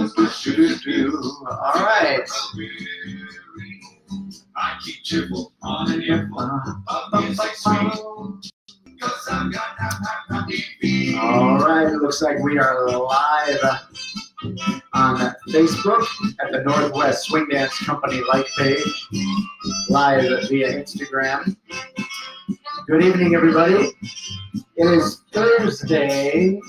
All right. I keep cheerful on an earful of music sweet. All right, it looks like we are live on Facebook at the Northwest Swing Dance Company like page, live via Instagram. Good evening, everybody. It is Thursday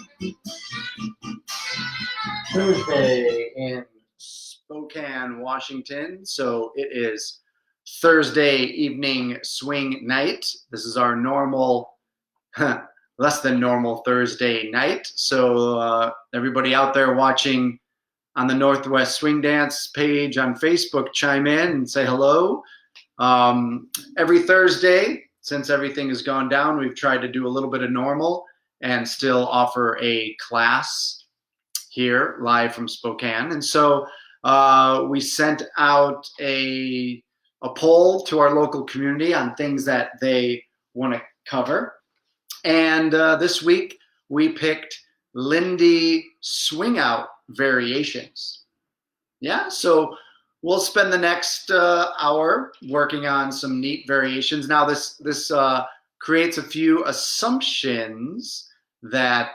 in Spokane, Washington. So it is Thursday evening swing night. This is our normal, less than normal Thursday night. So everybody out there watching on the Northwest Swing Dance page on Facebook, chime in and say hello. Every Thursday, since everything has gone down, we've tried to do a little bit of normal and still offer a class here live from Spokane. And so we sent out a poll to our local community on things that they want to cover. And this week we picked Lindy Swingout Variations. Yeah, so we'll spend the next hour working on some neat variations. Now this creates a few assumptions that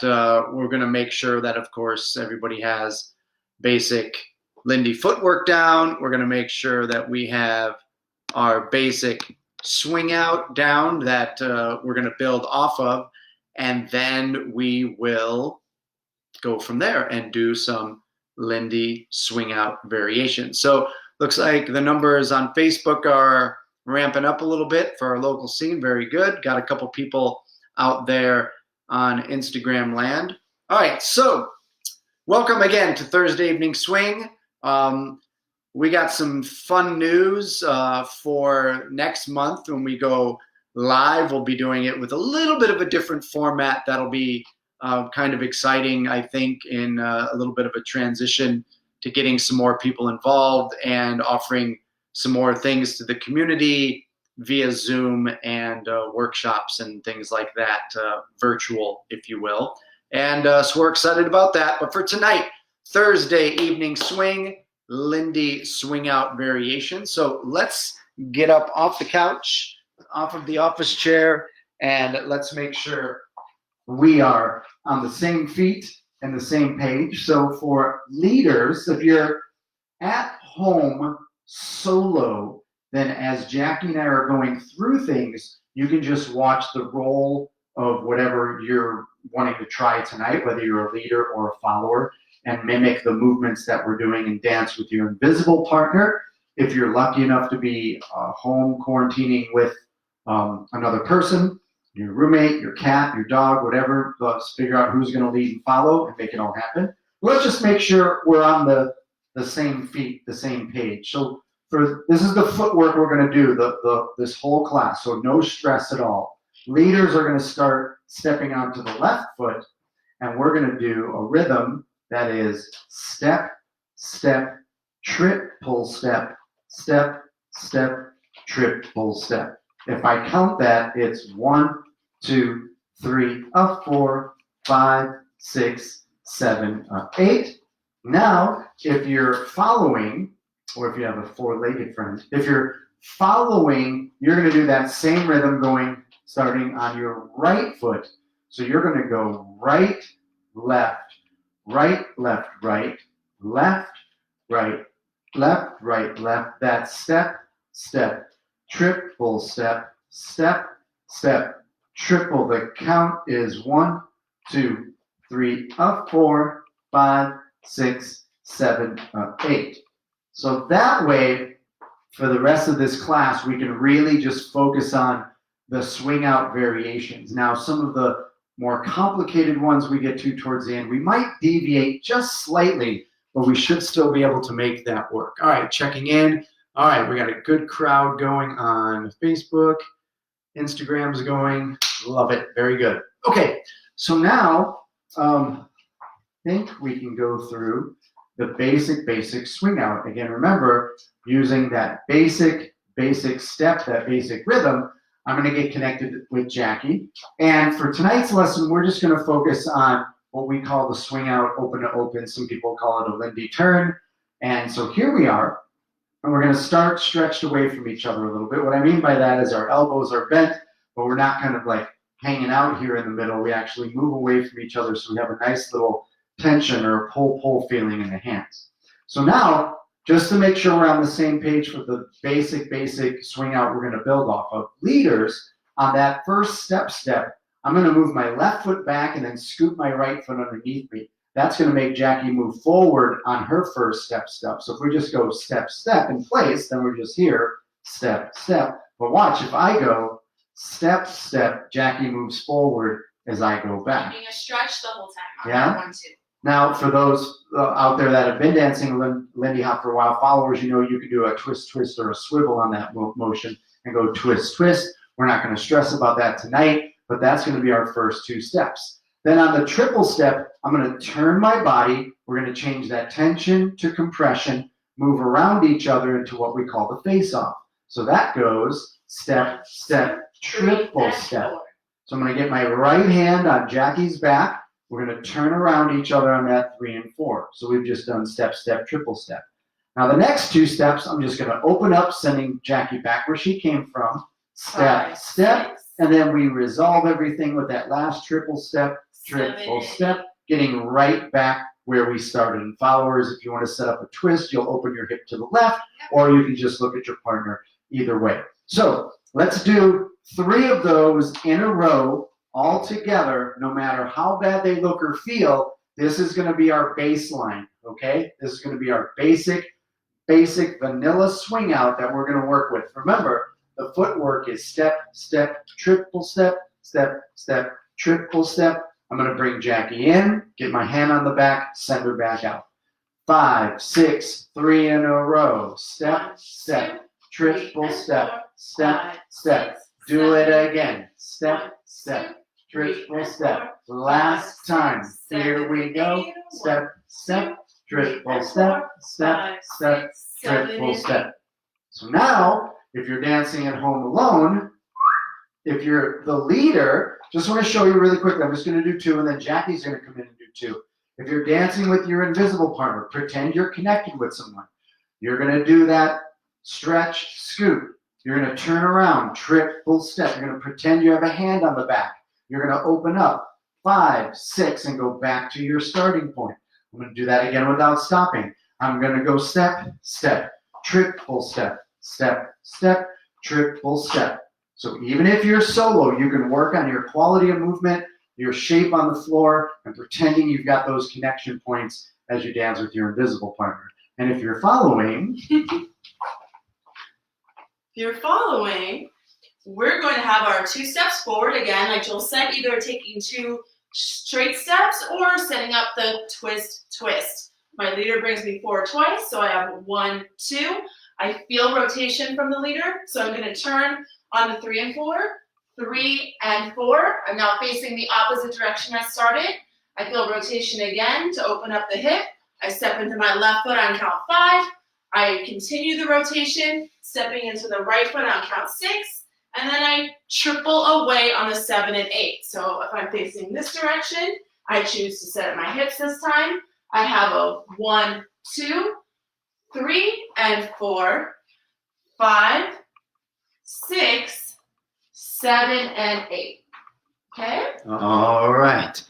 we're going to make sure that, of course, everybody has basic Lindy footwork down. We're going to make sure that we have our basic swing out down that we're going to build off of, and then we will go from there and do some Lindy swing out variations. So looks like the numbers on Facebook are ramping up a little bit for our local scene. Very good. Got a couple people out there on Instagram land. All right, so welcome again to Thursday Evening Swing. We got some fun news for next month when we go live. We'll be doing it with a little bit of a different format. That'll be kind of exciting, I think, in a little bit of a transition to getting some more people involved and offering some more things to the community via Zoom and workshops and things like that, virtual, if you will. And so we're excited about that. But for tonight, Thursday Evening Swing, Lindy Swing Out Variation. So let's get up off the couch, off of the office chair, and let's make sure we are on the same feet and the same page. So for leaders, if you're at home solo, then as Jackie and I are going through things, you can just watch the roll of whatever you're wanting to try tonight, whether you're a leader or a follower, and mimic the movements that we're doing and dance with your invisible partner. If you're lucky enough to be home quarantining with another person, your roommate, your cat, your dog, whatever, let's figure out who's going to lead and follow and make it all happen. Let's just make sure we're on the same feet, the same page. So this is the footwork we're going to do this whole class, so no stress at all. Leaders are going to start stepping onto the left foot, and we're going to do a rhythm that is step, step, trip, pull, step, step, step, trip, pull, step. If I count that, it's 1, 2, 3, 4, 5, 6, 7, 8. Now, if you're following, or if you have a four-legged friend, if you're following, you're going to do that same rhythm starting on your right foot. So you're going to go right, left, right, left, right, left, right, left, right, left. That step, step, triple step, step, step, triple. The count is 1, 2, 3, 4, 5, 6, 7, 8. So that way, for the rest of this class, we can really just focus on the swing out variations. Now, some of the more complicated ones we get to towards the end, we might deviate just slightly, but we should still be able to make that work. All right, checking in. All right, we got a good crowd going on Facebook. Instagram's going. Love it. Very good. Okay, so now I think we can go through the basic swing out. Again, remember, using that basic step, that basic rhythm, I'm going to get connected with Jackie. And for tonight's lesson, we're just going to focus on what we call the swing out, open to open. Some people call it a Lindy turn. And so here we are, and we're going to start stretched away from each other a little bit. What I mean by that is our elbows are bent, but we're not kind of like hanging out here in the middle. We actually move away from each other so we have a nice little tension or a pull feeling in the hands. So now, just to make sure we're on the same page for the basic swing out we're going to build off of, leaders, on that first step, I'm going to move my left foot back and then scoop my right foot underneath me. That's going to make Jackie move forward on her first step. So if we just go step in place, then we're just here, step. But watch, if I go step, Jackie moves forward as I go back. Keeping a stretch the whole time on Yeah? that one too. Now, for those out there that have been dancing Lindy Hop for a while, followers, you know you can do a twist, or a swivel on that motion and go twist. We're not going to stress about that tonight, but that's going to be our first 2 steps. Then on the triple step, I'm going to turn my body. We're going to change that tension to compression, move around each other into what we call the face-off. So that goes step, triple step. So I'm going to get my right hand on Jackie's back. We're going to turn around each other on that 3 and 4. So we've just done step, triple step. Now the next 2 steps, I'm just going to open up, sending Jackie back where she came from. Step, and then we resolve everything with that last triple step, getting right back where we started. And followers, if you want to set up a twist, you'll open your hip to the left, or you can just look at your partner either way. So let's do 3 of those in a row all together, no matter how bad they look or feel. This is going to be our baseline, okay? This is going to be our basic vanilla swing out that we're going to work with. Remember, the footwork is step, triple step, triple step. I'm going to bring Jackie in, get my hand on the back, send her back out. 5, 6, 3 in a row. Step, triple step, step. Do it again. Step, triple step. Last time. Here we go. Step, triple step, triple step. So now, if you're dancing at home alone, if you're the leader, just want to show you really quickly. I'm just going to do 2, and then Jackie's going to come in and do 2. If you're dancing with your invisible partner, pretend you're connected with someone. You're going to do that stretch, scoop. You're going to turn around, triple step. You're going to pretend you have a hand on the back. You're going to open up 5, 6, and go back to your starting point. I'm going to do that again without stopping. I'm going to go step, triple step, triple step. So even if you're solo, you can work on your quality of movement, your shape on the floor, and pretending you've got those connection points as you dance with your invisible partner. And if you're following, we're going to have our 2 steps forward again, like Joel said, either taking 2 straight steps or setting up the twist. My leader brings me forward twice, so I have 1, 2. I feel rotation from the leader, so I'm going to turn on the 3 and 4, 3 and 4. I'm now facing the opposite direction I started. I feel rotation again to open up the hip. I step into my left foot on count 5. I continue the rotation, stepping into the right foot on count 6, and then I triple away on the 7 and 8. So if I'm facing this direction, I choose to set up my hips this time. I have a 1, 2, 3 and 4, 5, 6, 7 and 8. Okay? All right.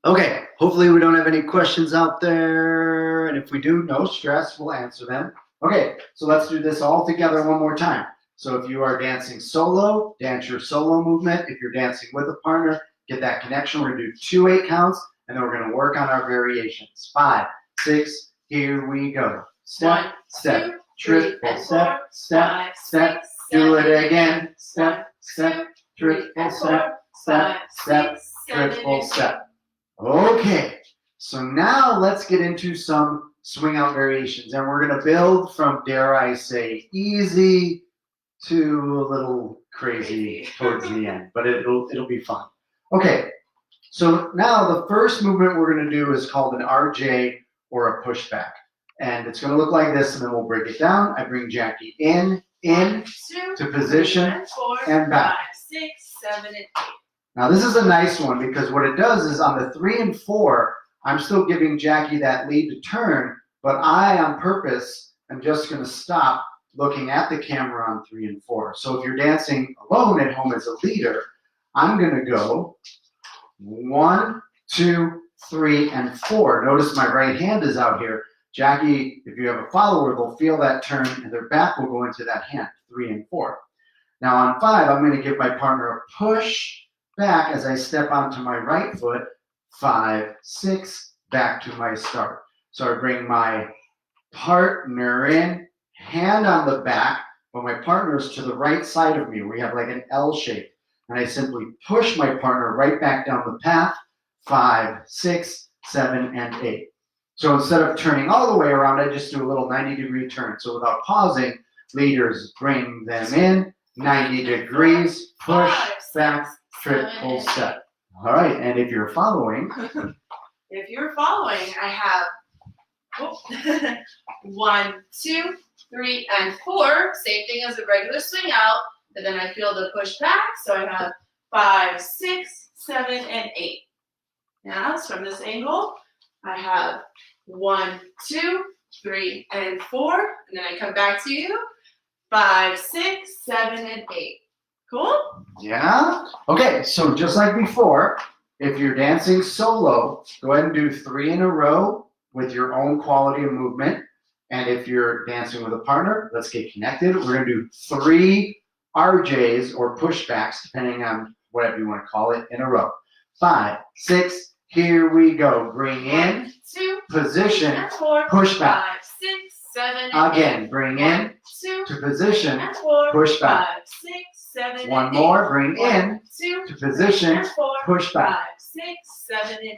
Okay, hopefully we don't have any questions out there, and if we do, no stress, we'll answer them. Okay, so let's do this all together one more time. So if you are dancing solo, dance your solo movement. If you're dancing with a partner, get that connection. We're going to do 2 8 counts, and then we're going to work on our variations. 5, 6, here we go. Step, triple step, step. Do it again. Step, triple step, triple step. Okay, so now let's get into some swing out variations, and we're going to build from, dare I say, easy to a little crazy towards the end, but it'll be fun. Okay, so now the first movement we're going to do is called an RJ or a pushback, and it's going to look like this, and then we'll break it down. I bring Jackie in 1, 2, to position 3 and 4, and back. 5, 6, 7 and 8. Now this is a nice one because what it does is on the 3 and 4, I'm still giving Jackie that lead to turn, but I, on purpose, am just going to stop looking at the camera on 3 and 4. So if you're dancing alone at home as a leader, I'm going to go 1, 2, 3, and 4. Notice my right hand is out here. Jackie, if you have a follower, they'll feel that turn and their back will go into that hand, 3 and 4. Now on 5, I'm going to give my partner a push back as I step onto my right foot, 5, 6, back to my start. So I bring my partner in, hand on the back, but my partner is to the right side of me. We have like an L shape. And I simply push my partner right back down the path, 5, 6, 7, and 8. So instead of turning all the way around, I just do a little 90-degree turn. So without pausing, leaders bring them in, 90 degrees, push, back, triple step. All right, and if you're following. If you're following, I have 1, 2, 3, and 4. Same thing as a regular swing out, but then I feel the push back. So I have 5, 6, 7, and 8. Now, from this angle, I have 1, 2, 3, and 4. And then I come back to you. 5, 6, 7, and 8. Cool? Yeah? Okay, so just like before, if you're dancing solo, go ahead and do 3 in a row with your own quality of movement. And if you're dancing with a partner, let's get connected. We're going to do 3 RJs or pushbacks, depending on whatever you want to call it, in a row. 5, 6, here we go. Bring in, 1, 2, position, and 4, push back. 5, 6, 7, and Again, 8. bring 1, in, 2, to position, and 4, push back. 5, 6, 7, One and more, 8. bring 1, in, 2, to position, and 4, push back. 5, 6, 7, and 8.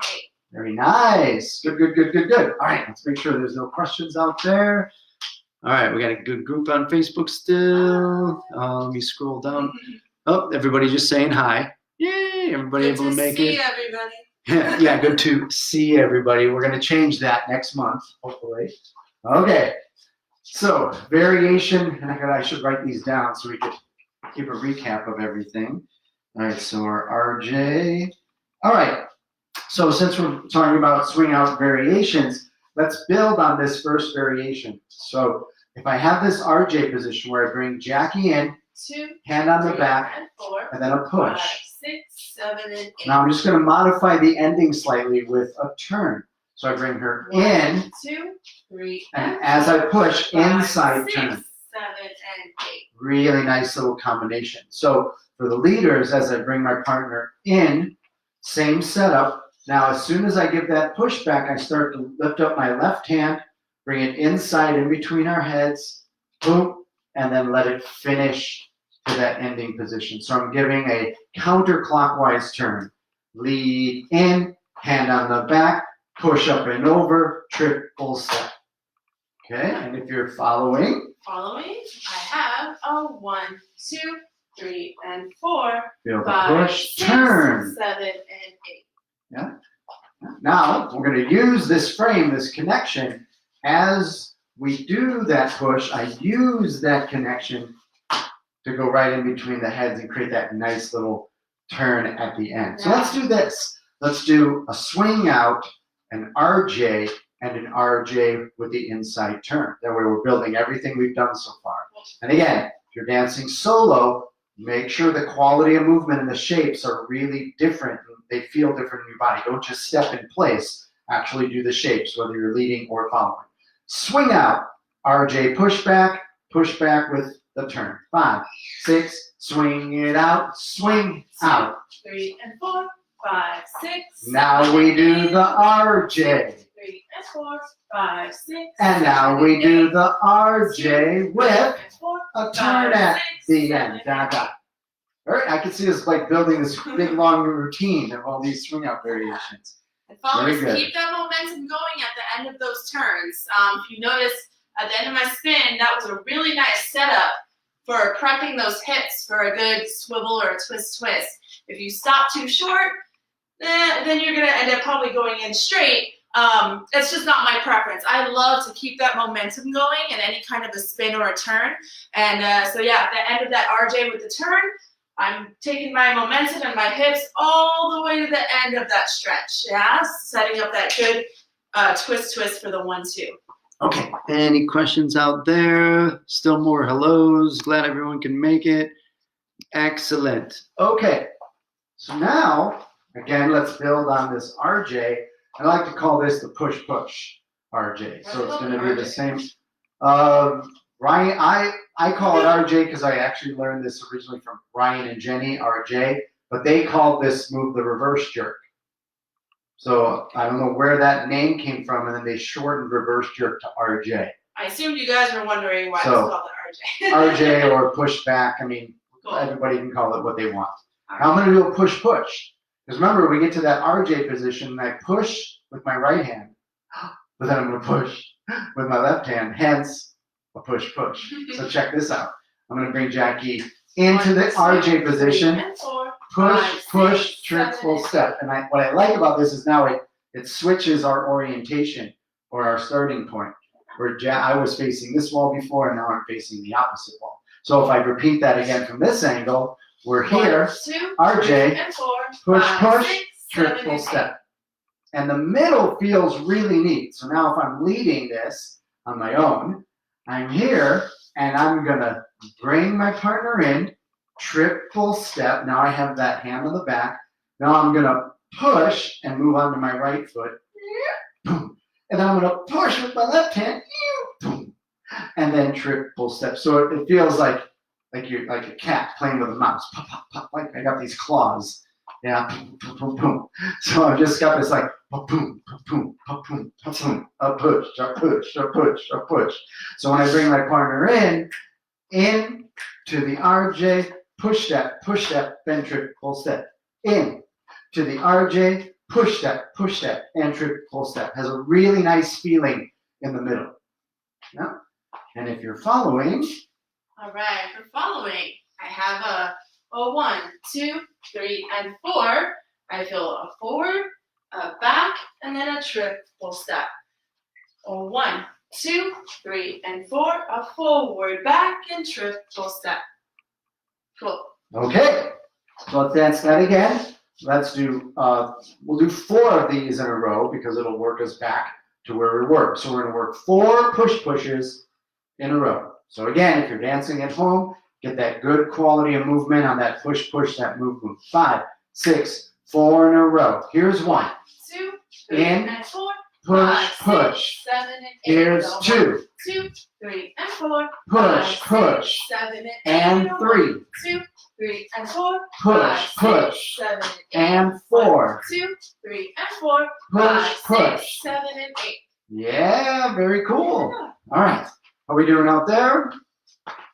Very nice. Good, good, good, good, good. All right, let's make sure there's no questions out there. All right, we got a good group on Facebook still. Let me scroll down. Oh, everybody just saying hi. Yay, everybody Good able to make see it. everybody. Yeah, good to see everybody. We're going to change that next month, hopefully. Okay, so variation, and I should write these down so we could keep a recap of everything. All right, so our RJ. All right, so since we're talking about swing out variations, let's build on this first variation. So if I have this RJ position where I bring Jackie in, 2, hand on the 3, back, and 4, and then a push. 5, 6, 7, and 8. Now I'm just going to modify the ending slightly with a turn. So I bring her 1, in, 2, 3, and and as I 4, push, 5, inside 6, turn. 7, and 8. Really nice little combination. So for the leaders, as I bring my partner in, same setup. Now as soon as I give that push back, I start to lift up my left hand, bring it inside in between our heads, boom, and then let it finish to that ending position. So I'm giving a counterclockwise turn. Lead in, hand on the back, push up and over, triple step. Okay, and if you're following, I have a 1, 2, 3, and 4, feel the 5, push, 6, turn. 7, and 8. Yeah. Now we're going to use this frame, this connection. As we do that push, I use that connection to go right in between the heads and create that nice little turn at the end. So let's do this. Let's do a swing out, an RJ, and an RJ with the inside turn. That way we're building everything we've done so far. And again, if you're dancing solo, make sure the quality of movement and the shapes are really different. They feel different in your body. Don't just step in place. Actually do the shapes, whether you're leading or following. Swing out, RJ pushback with the turn. 5, 6, swing it out, swing out. 3 and 4, 5, 6. Now we do the RJ. 3 and 4, 5, 6. And now we do the RJ with a turn at the end. Da, da. All right, I can see us like building this big long routine of all these swing out variations. And followers, Very good. keep that momentum going at the end of those turns. If you notice at the end of my spin, that was a really nice setup for prepping those hips for a good swivel or a twist. If you stop too short, then you're going to end up probably going in straight. It's just not my preference. I love to keep that momentum going in any kind of a spin or a turn. And so yeah, at the end of that RJ with the turn, I'm taking my momentum and my hips all the way to the end of that stretch. Yeah, setting up that good twist for the 1-2. Okay, any questions out there? Still more hellos. Glad everyone can make it. Excellent. Okay, so now, again, let's build on this RJ. I like to call this the push-push RJ. So it's going to be the same. Ryan, I call it RJ because I actually learned this originally from Ryan and Jenny, RJ, but they called this move the reverse jerk. So I don't know where that name came from, and then they shortened reverse jerk to RJ. I assumed you guys were wondering why it's called the RJ. RJ or pushback. I mean, Cool. Everybody can call it what they want. Now I'm going to do a push-push. Because remember, we get to that RJ position, and I push with my right hand, but then I'm going to push with my left hand, hence a push-push. So check this out. I'm going to bring Jackie into the RJ position, push, triple step. And what I like about this is now it switches our orientation or our starting point. Where I was facing this wall before, and now I'm facing the opposite wall. So if I repeat that again from this angle, we're here, 1, 2, RJ, 3, and 4, push, 5, push, 6, 7, triple and step. And the middle feels really neat. So now if I'm leading this on my own, I'm here, and I'm going to bring my partner in, triple step. Now I have that hand on the back. Now I'm going to push and move onto my right foot. Boom. And then I'm going to push with my left hand. Boom. And then triple step. So it feels like you're like a cat playing with a mouse. Pop, pop, pop. Like I got these claws. Yeah. Boom, boom, boom, boom. So I've just got this like boom, boom, boom, boom, boom. A push, a push, a push, a push. So when I bring my partner in to the RJ, push step, then triple step. In to the RJ, push step, and triple step. Has a really nice feeling in the middle. Yeah. And if you're following. All right, if you're following, I have a 1, 2, 3, and 4. I feel a forward, a back, and then a triple step. A 1, 2, 3, and 4. A forward, back, and triple step. Cool. Okay. So let's dance that again. Let's do, we'll do 4 of these in a row because it'll work us back to where we were. So we're going to work 4 push-pushes in a row. So again, if you're dancing at home, get that good quality of movement on that push-push, that move. 5, 6, 4 in a row. Here's 1. 2, 3, and 4. Push, 5, push. 6, 7, and 8. Here's 2. 2, 3, and 4. Push, 5, push. 6, 7, and 8. And 3. 2, 3, and 4. Push, 5, push. 6, 7, and 8. And 4. 2, 3, and 4. Push, 5, push. 6, 7, and 8. Yeah, very cool. All right. How are we doing out there?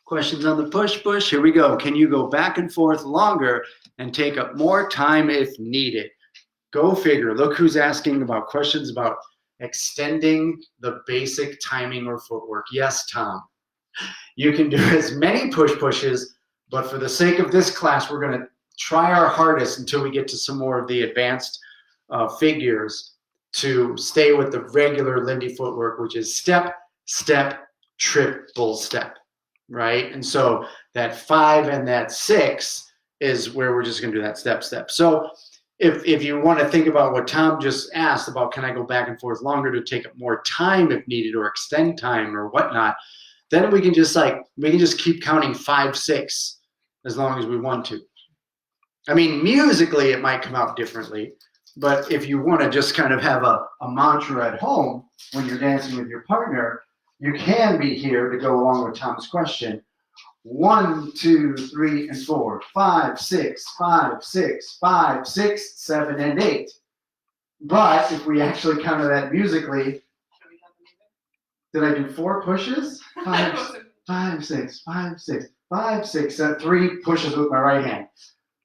Questions on the push-push? Here we go. Can you go back and forth longer and take up more time if needed? Go figure. Look who's asking about questions about extending the basic timing or footwork. Yes, Tom. You can do as many push-pushes, but for the sake of this class, we're going to try our hardest until we get to some more of the advanced figures to stay with the regular Lindy footwork, which is step, step, triple step, right? And so that 5 and that 6 is where we're just going to do that step, step. So if you want to think about what Tom just asked about, can I go back and forth longer to take up more time if needed or extend time or whatnot, then we can just keep counting 5, 6 as long as we want to. I mean, musically it might come out differently, but if you want to just kind of have a mantra at home when you're dancing with your partner, you can be here to go along with Tom's question. 1, 2, 3, and 4, 5, 6, 5, 6, 5, 6, 7, and 8. But if we actually counted that musically, did I do 4 pushes? 5, 5, 6, 5, 6, 5, 6, 3 pushes with my right hand.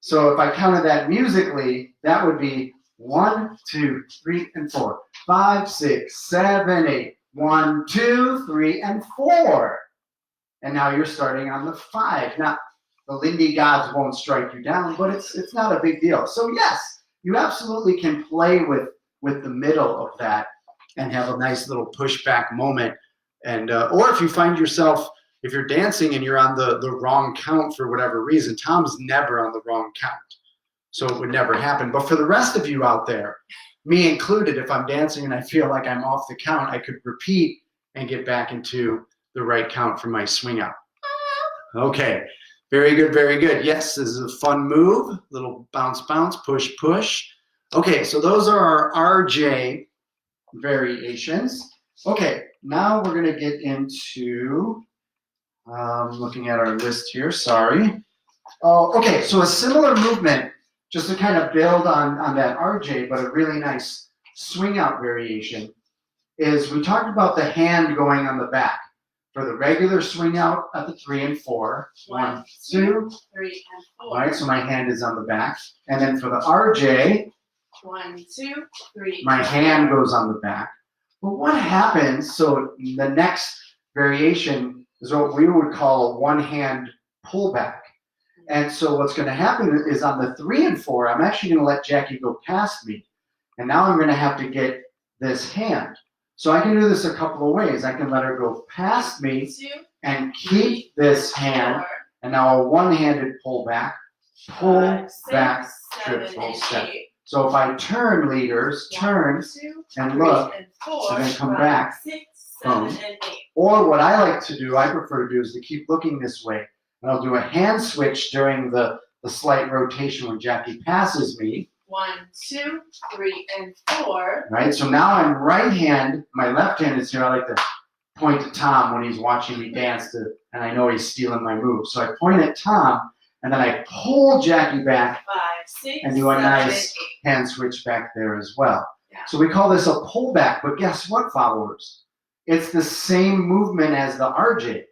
So if I counted that musically, that would be 1, 2, 3, and 4, 5, 6, 7, 8. 1, 2, 3, and 4. And now you're starting on the 5. Now, the Lindy gods won't strike you down, but it's not a big deal. So yes, you absolutely can play with the middle of that and have a nice little pushback moment. And or if you find yourself if you're dancing and you're on the wrong count for whatever reason, Tom's never on the wrong count. So it would never happen. But for the rest of you out there, me included, if I'm dancing and I feel like I'm off the count, I could repeat and get back into the right count for my swing out. Okay, very good, very good. Yes, this is a fun move. Little bounce, bounce, push, push. Okay, so those are our RJ variations. Okay, now we're gonna get into, looking at our list here, sorry. Oh, okay, so a similar movement, just to kind of build on that RJ, but a really nice swing out variation, is we talked about the hand going on the back. For the regular swing out at the 3 and 4, 1, 2, 3, and 4. All right, so my hand is on the back. And then for the RJ, 1, 2, 3. my hand goes on the back. But what happens, so the next variation is what we would call a one-hand pullback. And so what's going to happen is on the 3 and 4, I'm actually going to let Jackie go past me. And now I'm going to have to get this hand. So I can do this a couple of ways. I can let her go past me and keep this hand. And now a one-handed pullback, pull back, triple step. So if I turn, leaders, turn and look, and then come back, boom. Or what I like to do, I prefer to do, is to keep looking this way. And I'll do a hand switch during the slight rotation when Jackie passes me. 1, 2, 3, and 4. Right, so now I'm right hand, my left hand is here. I like to point to Tom when he's watching me dance, and I know he's stealing my move. So I point at Tom, and then I pull Jackie back 5, 6, and do a 7, nice 8. hand switch back there as well. Yeah. So we call this a pullback, but guess what, followers? It's the same movement as the RJ.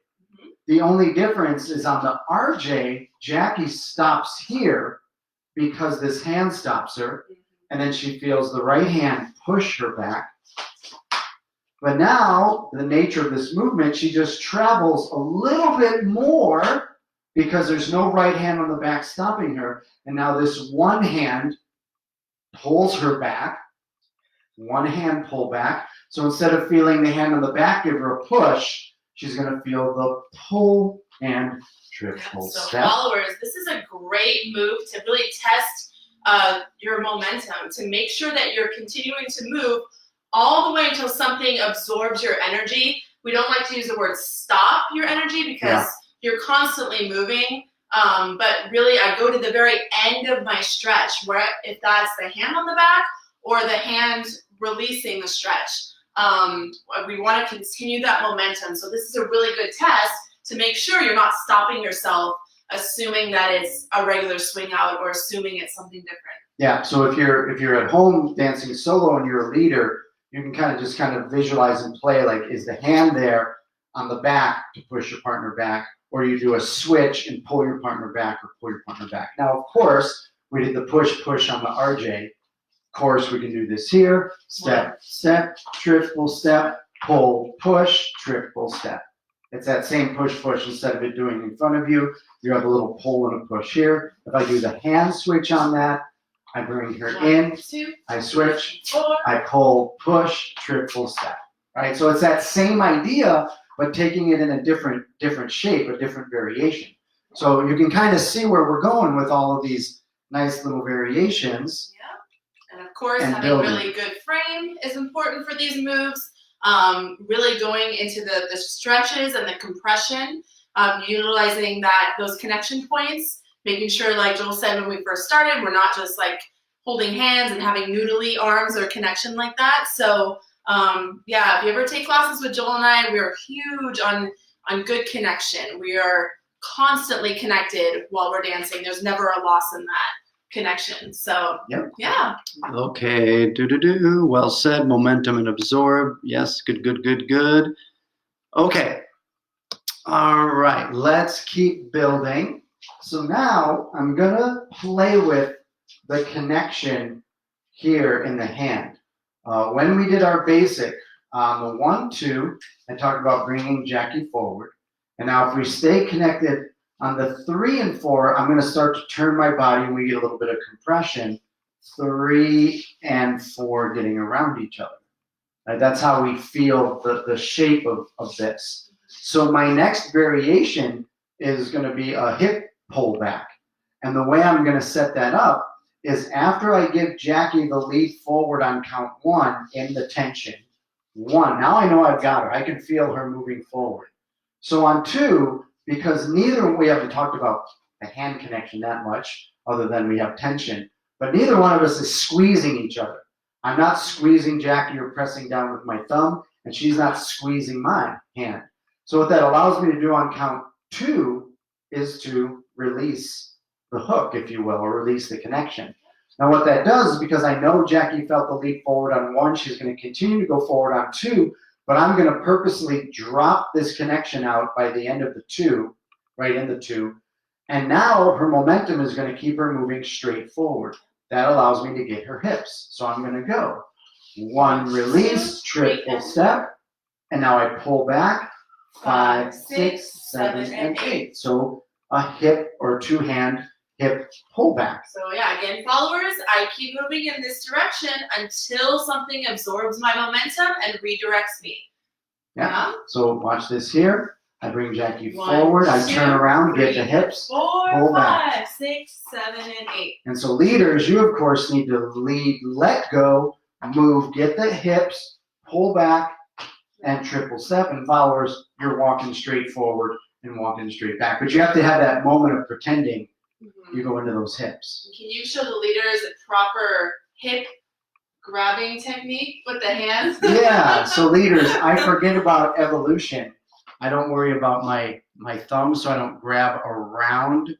The only difference is on the RJ, Jackie stops here because this hand stops her, and then she feels the right hand push her back. But now, the nature of this movement, she just travels a little bit more because there's no right hand on the back stopping her. And now this one hand pulls her back, one hand pull back. So instead of feeling the hand on the back give her a push, she's going to feel the pull and triple So step. followers, this is a great move to really test your momentum, to make sure that you're continuing to move all the way until something absorbs your energy. We don't like to use the word stop your energy because you're constantly moving. But really, I go to the very end of my stretch, where if that's the hand on the back or the hand releasing the stretch. We want to continue that momentum. So this is a really good test to make sure you're not stopping yourself, assuming that it's a regular swing out or assuming it's something different. Yeah, so if you're at home dancing solo and you're a leader, you can kind of visualize and play like, is the hand there on the back to push your partner back, or you do a switch and pull your partner back or pull your partner back. Now, of course, we did the push on the RJ. Of course, we can do this here, step, step, triple step, pull, push, triple step. It's that same push, push. Instead of it doing in front of you, you have a little pull and a push here. If I do the hand switch on that, I bring her in, 2, I switch, 4. I pull, push, triple step. Right? So it's that same idea, but taking it in a different shape, a different variation. So you can kind of see where we're going with all of these nice little variations. Yeah. And of course, And having building. really good frame is important for these moves. Really going into the stretches and the compression, utilizing those connection points, making sure, like Joel said when we first started, we're not just like holding hands and having noodly arms or connection like that. So if you ever take classes with Joel and I, we are huge on good connection. We are constantly connected while we're dancing. There's never a loss in that connection. So yeah. Okay, well said. Momentum and absorb. Yes, good. Okay, all right, let's keep building. So now I'm gonna play with the connection here in the hand. When we did our basic on the 1, 2, I talked about bringing Jackie forward. And now if we stay connected on the 3 and 4, I'm going to start to turn my body and we get a little bit of compression. 3 and 4 getting around each other. Right? That's how we feel the shape of this. So my next variation is going to be a hip pullback. And the way I'm going to set that up is after I give Jackie the lead forward on count 1 in the tension. 1. Now I know I've got her. I can feel her moving forward. So on 2, because we haven't talked about the hand connection that much, other than we have tension, but neither one of us is squeezing each other. I'm not squeezing Jackie or pressing down with my thumb, and she's not squeezing my hand. So what that allows me to do on count 2 is to release the hook, if you will, or release the connection. Now what that does is, because I know Jackie felt the leap forward on 1, she's going to continue to go forward on 2, but I'm going to purposely drop this connection out by the end of the 2, right in the 2, and now her momentum is going to keep her moving straight forward. That allows me to get her hips. So I'm going to go 1, release, triple step, and now I pull back 5, 6, 7, and 8. So a hip or 2-hand hip pullback. So yeah, again, followers, I keep moving in this direction until something absorbs my momentum and redirects me. Yeah. So watch this here. I bring Jackie 1, forward. I 2, turn around, 3, get the hips, 4, pull 5, back. 6, 7, and 8. And so leaders, you of course need to lead, let go, move, get the hips, pull back, and triple step. And followers, you're walking straight forward and walking straight back. But you have to have that moment of pretending you go into those hips. Can you show the leaders a proper hip grabbing technique with the hands? Yeah, so leaders, I forget about evolution. I don't worry about my thumb, so I don't grab around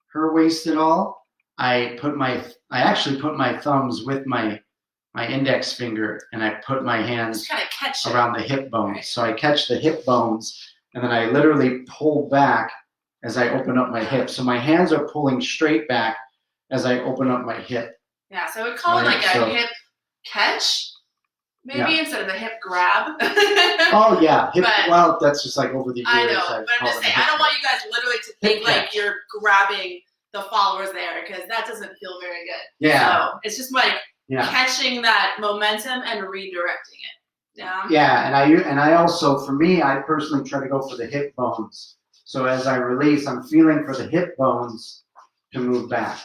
her waist at all. I actually put my thumbs with my index finger, and I put my hands Just kind of catch around the hip bones. So I catch the hip bones, and then I literally pull back as I open up my hip. So my hands are pulling straight back as I open up my hip. Yeah, so I would call it like a hip catch, maybe, instead of a hip grab. Oh yeah, well, that's just like over the years. I know, but I'm just saying, I don't want you guys literally to think like you're grabbing the followers there, because that doesn't feel very good. Yeah. So it's just like catching that momentum and redirecting it. Yeah. Yeah, and I also, for me, I personally try to go for the hip bones. So as I release, I'm feeling for the hip bones to move back,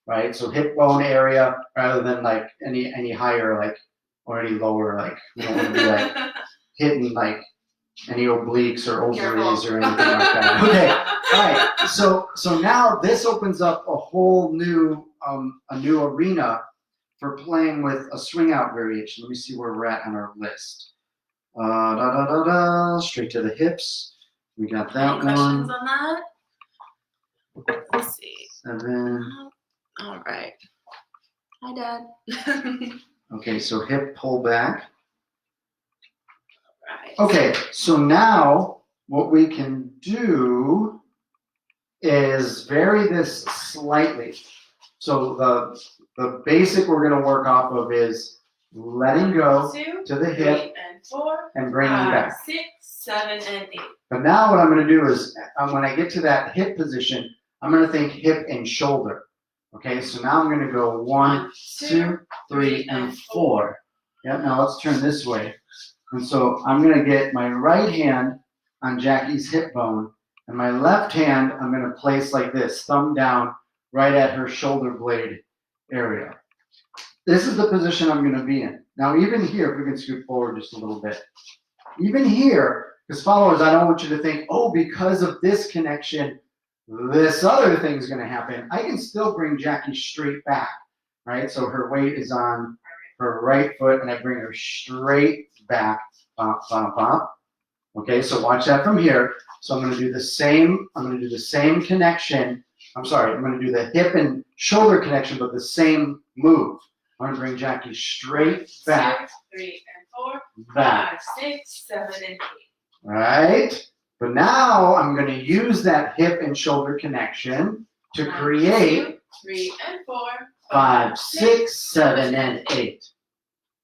right? So hip bone area rather than like any higher, like, or any lower, like, we don't want to be like hitting like any obliques or ovaries or anything like that. Okay, all right. So now this opens up a whole new arena for playing with a swing out variation. Let me see where we're at on our list. Straight to the hips. We got that Any one. questions on that? Let's see. 7. All right. Hi, Dad. Okay, so hip pull back. Right. Okay, so now what we can do is vary this slightly. So the basic we're going to work off of is letting go 2, to the 3, hip and 4, and bringing 5, back. 6, 7, and 8. But now what I'm going to do is when I get to that hip position, I'm going to think hip and shoulder. Okay, so now I'm going to go 1, 2, 3, and 4. Yep, now let's turn this way. And so I'm going to get my right hand on Jackie's hip bone, and my left hand I'm going to place like this, thumb down, right at her shoulder blade area. This is the position I'm going to be in. Now even here, if we can scoot forward just a little bit. Even here, because followers, I don't want you to think, oh, because of this connection, this other thing's going to happen. I can still bring Jackie straight back, right? So her weight is on her right foot, and I bring her straight back, bop, bop, bop. Okay, so watch that from here. So I'm going to do the same. I'm going to do the same connection. I'm sorry, I'm going to do the hip and shoulder connection, but the same move. I'm going to bring Jackie straight back. 2, 3, and 4, Back. 5, 6, 7, and 8. Right? But now I'm going to use that hip and shoulder connection to 1, create 2, 3, and 4, 5, 6, 7, and 8.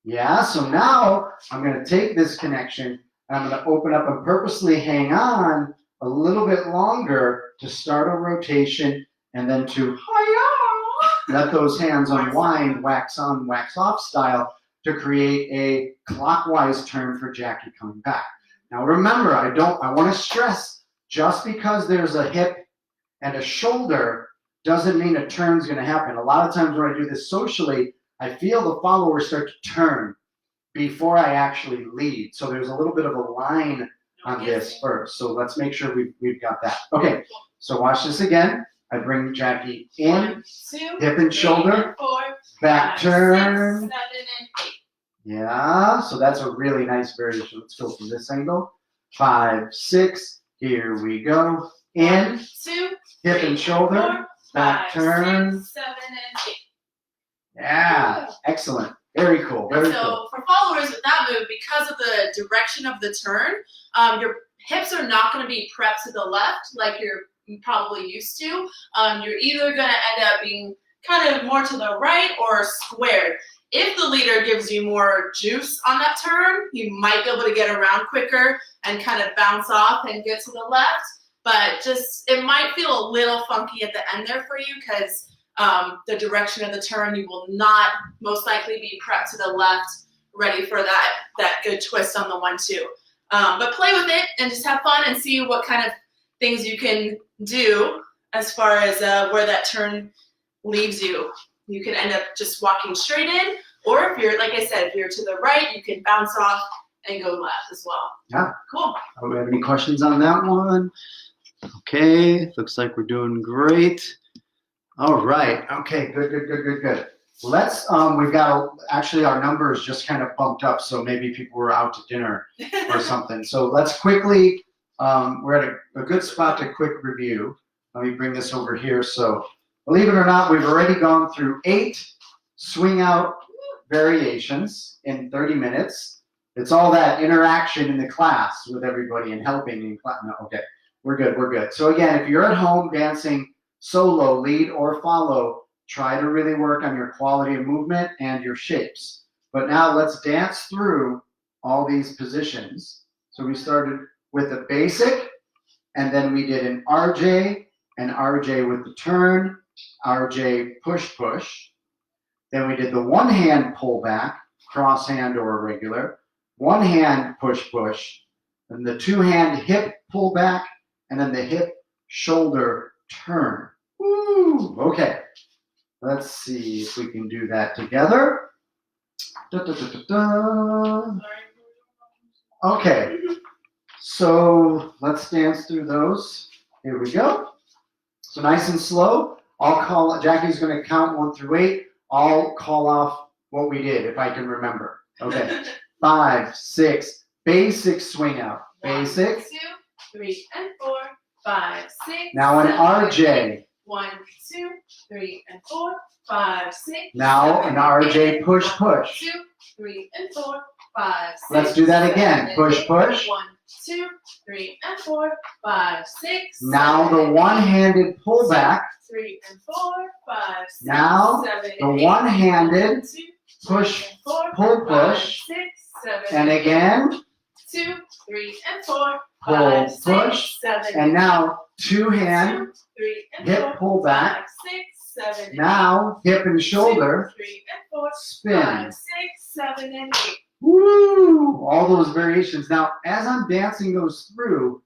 Yeah, so now I'm going to take this connection and I'm going to open up and purposely hang on a little bit longer to start a rotation and then to let those hands unwind, wax on, wax off style to create a clockwise turn for Jackie coming back. Now remember, I want to stress, just because there's a hip and a shoulder doesn't mean a turn's going to happen. A lot of times when I do this socially, I feel the followers start to turn before I actually lead. So there's a little bit of a line on this first. So let's make sure we've got that. Okay, so watch this again. I bring Jackie in, 1, 2, hip and 3, shoulder, 4, back 5, turn. 6, 7, and 8. Yeah, so that's a really nice variation. Let's go from this angle. 5, 6, here we go. In, 2, hip and shoulder, 4, back 5, turn. 6, 7, and 8. Yeah, excellent. Very cool, very So cool. for followers with that move, because of the direction of the turn, your hips are not going to be prepped to the left like you're probably used to. You're either going to end up being kind of more to the right or squared. If the leader gives you more juice on that turn, you might be able to get around quicker and kind of bounce off and get to the left. But just, it might feel a little funky at the end there for you because the direction of the turn, you will not most likely be prepped to the left, ready for that good twist on the 1-2. But play with it and just have fun and see what kind of things you can do as far as where that turn leaves you. You can end up just walking straight in, or if you're, like I said, if you're to the right, you can bounce off and go left as well. Yeah. Cool. Do we have any questions on that one? Okay, looks like we're doing great. All right. Okay, good. Let's, we've got, actually our numbers just kind of bumped up, so maybe people were out to dinner or something. So let's quickly, we're at a good spot to quick review. Let me bring this over here. So believe it or not, we've already gone through 8 swing out variations in 30 minutes. It's all that interaction in the class with everybody and helping in class. No, okay, we're good. So again, if you're at home dancing solo, lead or follow, try to really work on your quality of movement and your shapes. But now let's dance through all these positions. So we started with a basic, and then we did an RJ, with the turn, RJ push. Then we did the one hand pull back, cross hand or regular, one hand push, then the 2 hand hip pull back, and then the hip shoulder turn. Woo! Okay, let's see if we can do that together. Okay, so let's dance through those. Here we go. So nice and slow. Jackie's going to count 1 through 8. I'll call off what we did if I can remember. Okay, 5, 6, basic swing out. Basic. 1, 2, 3, and 4, 5, 6. Now an 7, RJ. 1, 2, 3, and 4, 5, 6. Now 7, an RJ 8, push. 1, 2, 3, and 4, 5, 6. Let's do that again. 7, Push. 1, 2, 3, and 4, 5, 6. Now 7, the one-handed pull back. 3 and 4, 5, 6. Now 7, the 8, one-handed 1, 2, push, 3, and 4, pull, 5, push. 6, 7, And again, 2, 3, and 4, pull, 5, 6, push. 7, And now 2 hand 2, 3, and hip 4, pull back. 5, 6, 7, Now hip and 2, shoulder 3, and 4, spin. 5, 6, 7, and 8. Woo! All those variations. Now, as I'm dancing those through,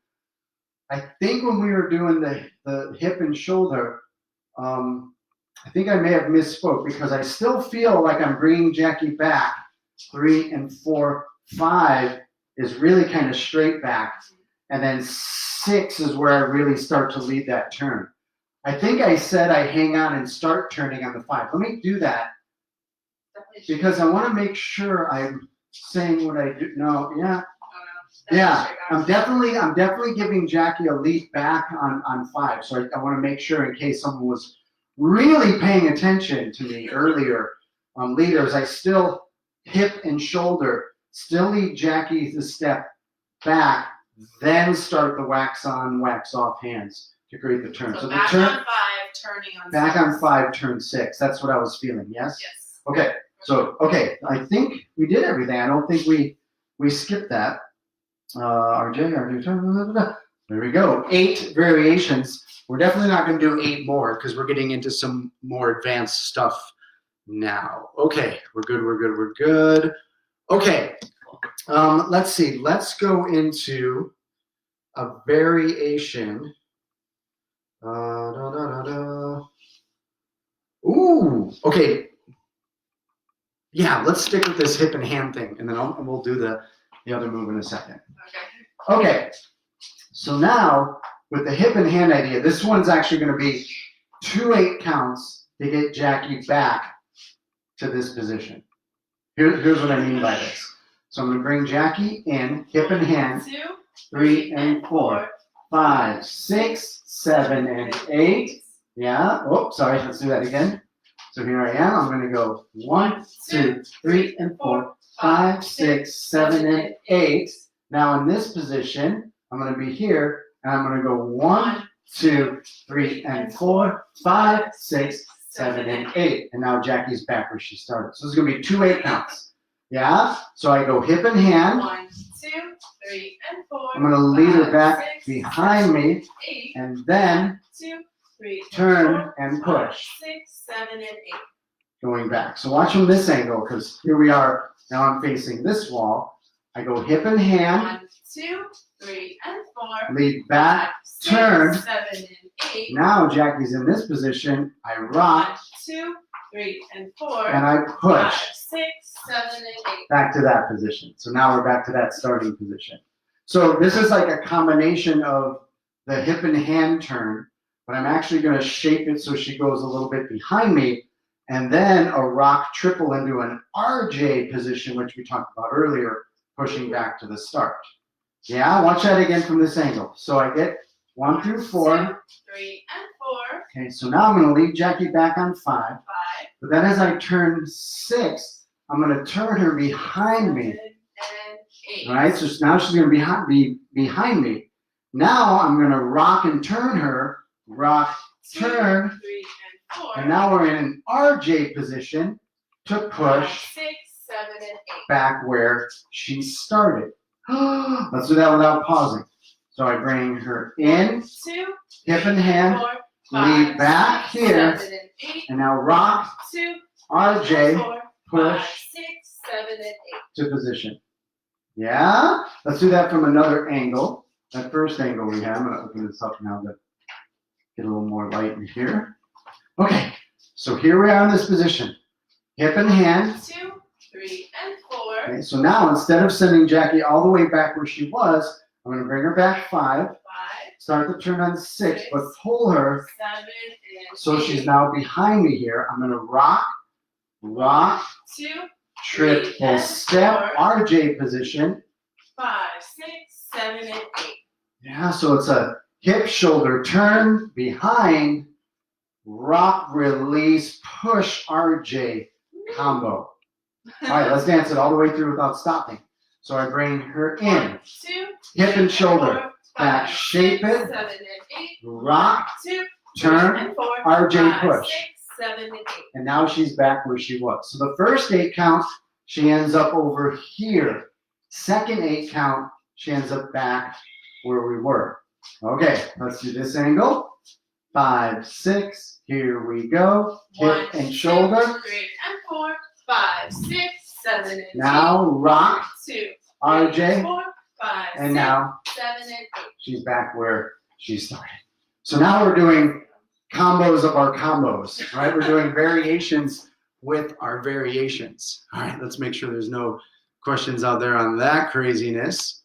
I think when we were doing the hip and shoulder, I think I may have misspoke because I still feel like I'm bringing Jackie back. 3 and 4, 5 is really kind of straight back. And then 6 is where I really start to lead that turn. I think I said I hang on and start turning on the 5. Let me do that because I want to make sure I'm saying what I do. No, yeah. Yeah, I'm definitely giving Jackie a lead back on 5. So I want to make sure in case someone was really paying attention to me earlier. Leaders, I still hip and shoulder, still lead Jackie the step back, then start the wax on, wax off hands to create the turn. So the back turn, on 5, turning on 6. back on 5, turn 6. That's what I was feeling. Yes. Yes. Okay. So I think we did everything. I don't think we skipped that. RJ, there we go. 8 variations. We're definitely not going to do 8 more because we're getting into some more advanced stuff now. Okay, we're good. Okay, Let's see. Let's go into a variation. Ooh, okay. Yeah, let's stick with this hip and hand thing, and then we'll do the other move in a second. Okay. Okay, so now with the hip and hand idea, this one's actually going to be 2 8 counts to get Jackie back to this position. Here's what I mean by this. So I'm going to bring Jackie in, hip and hand, 2, 3 and 4, 5, 6, 7, and 8. Yeah. Oh, sorry. Let's do that again. So here I am. I'm going to go 1, 2, 3, and 4, 5, 6, 7, and 8. Now in this position, I'm going to be here, and I'm going to go 1, 2, 3, and 4, 5, 6, 7, and 8. And now Jackie's back where she started. So this is going to be 2 8 counts. Yeah? So I go hip and hand. 1, 2, 3, and 4. I'm going to lead her back 6, behind me, 8, and then 2, 3, turn 4, and 5, push. 6, 7, and 8. Going back. So watch from this angle, because here we are. Now I'm facing this wall. I go hip and hand. 1, 2, 3, and 4. Lead back. 5, 6, turn. 7, and 8. Now Jackie's in this position. I rock 1, 2, 3, and 4. and I 5, push 6, 7, and 8. back to that position. So now we're back to that starting position. So this is like a combination of the hip and hand turn, but I'm actually going to shape it so she goes a little bit behind me, and then a rock triple into an RJ position, which we talked about earlier, pushing back to the start. Yeah, watch that again from this angle. So I get 1 through 4. 2, 3, and 4. Okay, so now I'm going to lead Jackie back on 5. 5. But then as I turn 6, I'm going to turn her behind me. 7, and 8. All right, so now she's going to be behind me. Now I'm going to rock and turn her, rock, 2, turn, 3, and 4. and now we're in an RJ position to 5, push 6, 7, and 8. back where she started. Let's do that without pausing. So I bring her in, 2, hip and hand, 4, lead 5, back 6, here, 7, and 8. and now rock, 2, RJ, 4, push 5, 6, 7, and 8. to position. Yeah? Let's do that from another angle. That first angle we have. I'm going to open this up now to get a little more light in here. Okay, so here we are in this position. Hip and hand. 2, 3, and 4. Okay, so now instead of sending Jackie all the way back where she was, I'm going to bring her back 5. 5, Start the turn on 6, but pull her 7, and so 8. she's now behind me here. I'm going to rock, 2, triple 3, and step, 4. RJ position. 5, 6, 7, and 8. Yeah, so it's a hip, shoulder, turn, behind, rock, release, push, RJ combo. All right, let's dance it all the way through without stopping. So I bring her in, 1, 2, hip and shoulder, 4, back, 5, shape 6, it, 7, and 8. rock, 2, turn, and 4, RJ 5, push. 6, 7, and 8. And now she's back where she was. So the first 8 count, she ends up over here. Second 8 count, she ends up back where we were. Okay, let's do this angle. 5, 6, here we go. Hip 1, and 2, shoulder. 3, and 4, 5, 6, 7, and 8. Now rock, 2, RJ, 4, 5, and 6, now 7, and 8. she's back where she started. So now we're doing combos of our combos, right? We're doing variations with our variations. All right, let's make sure there's no questions out there on that craziness.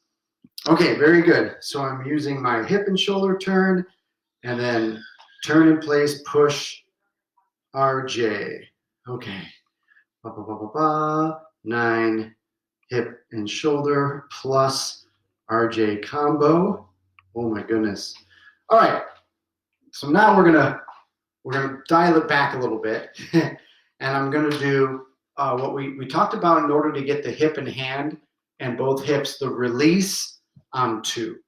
Okay, very good. So I'm using my hip and shoulder turn, and then turn in place, push, RJ. Okay. 9 hip and shoulder plus RJ combo. Oh my goodness. All right. So now we're gonna dial it back a little bit, and I'm gonna do what we talked about in order to get the hip and hand and both hips, the release on 2.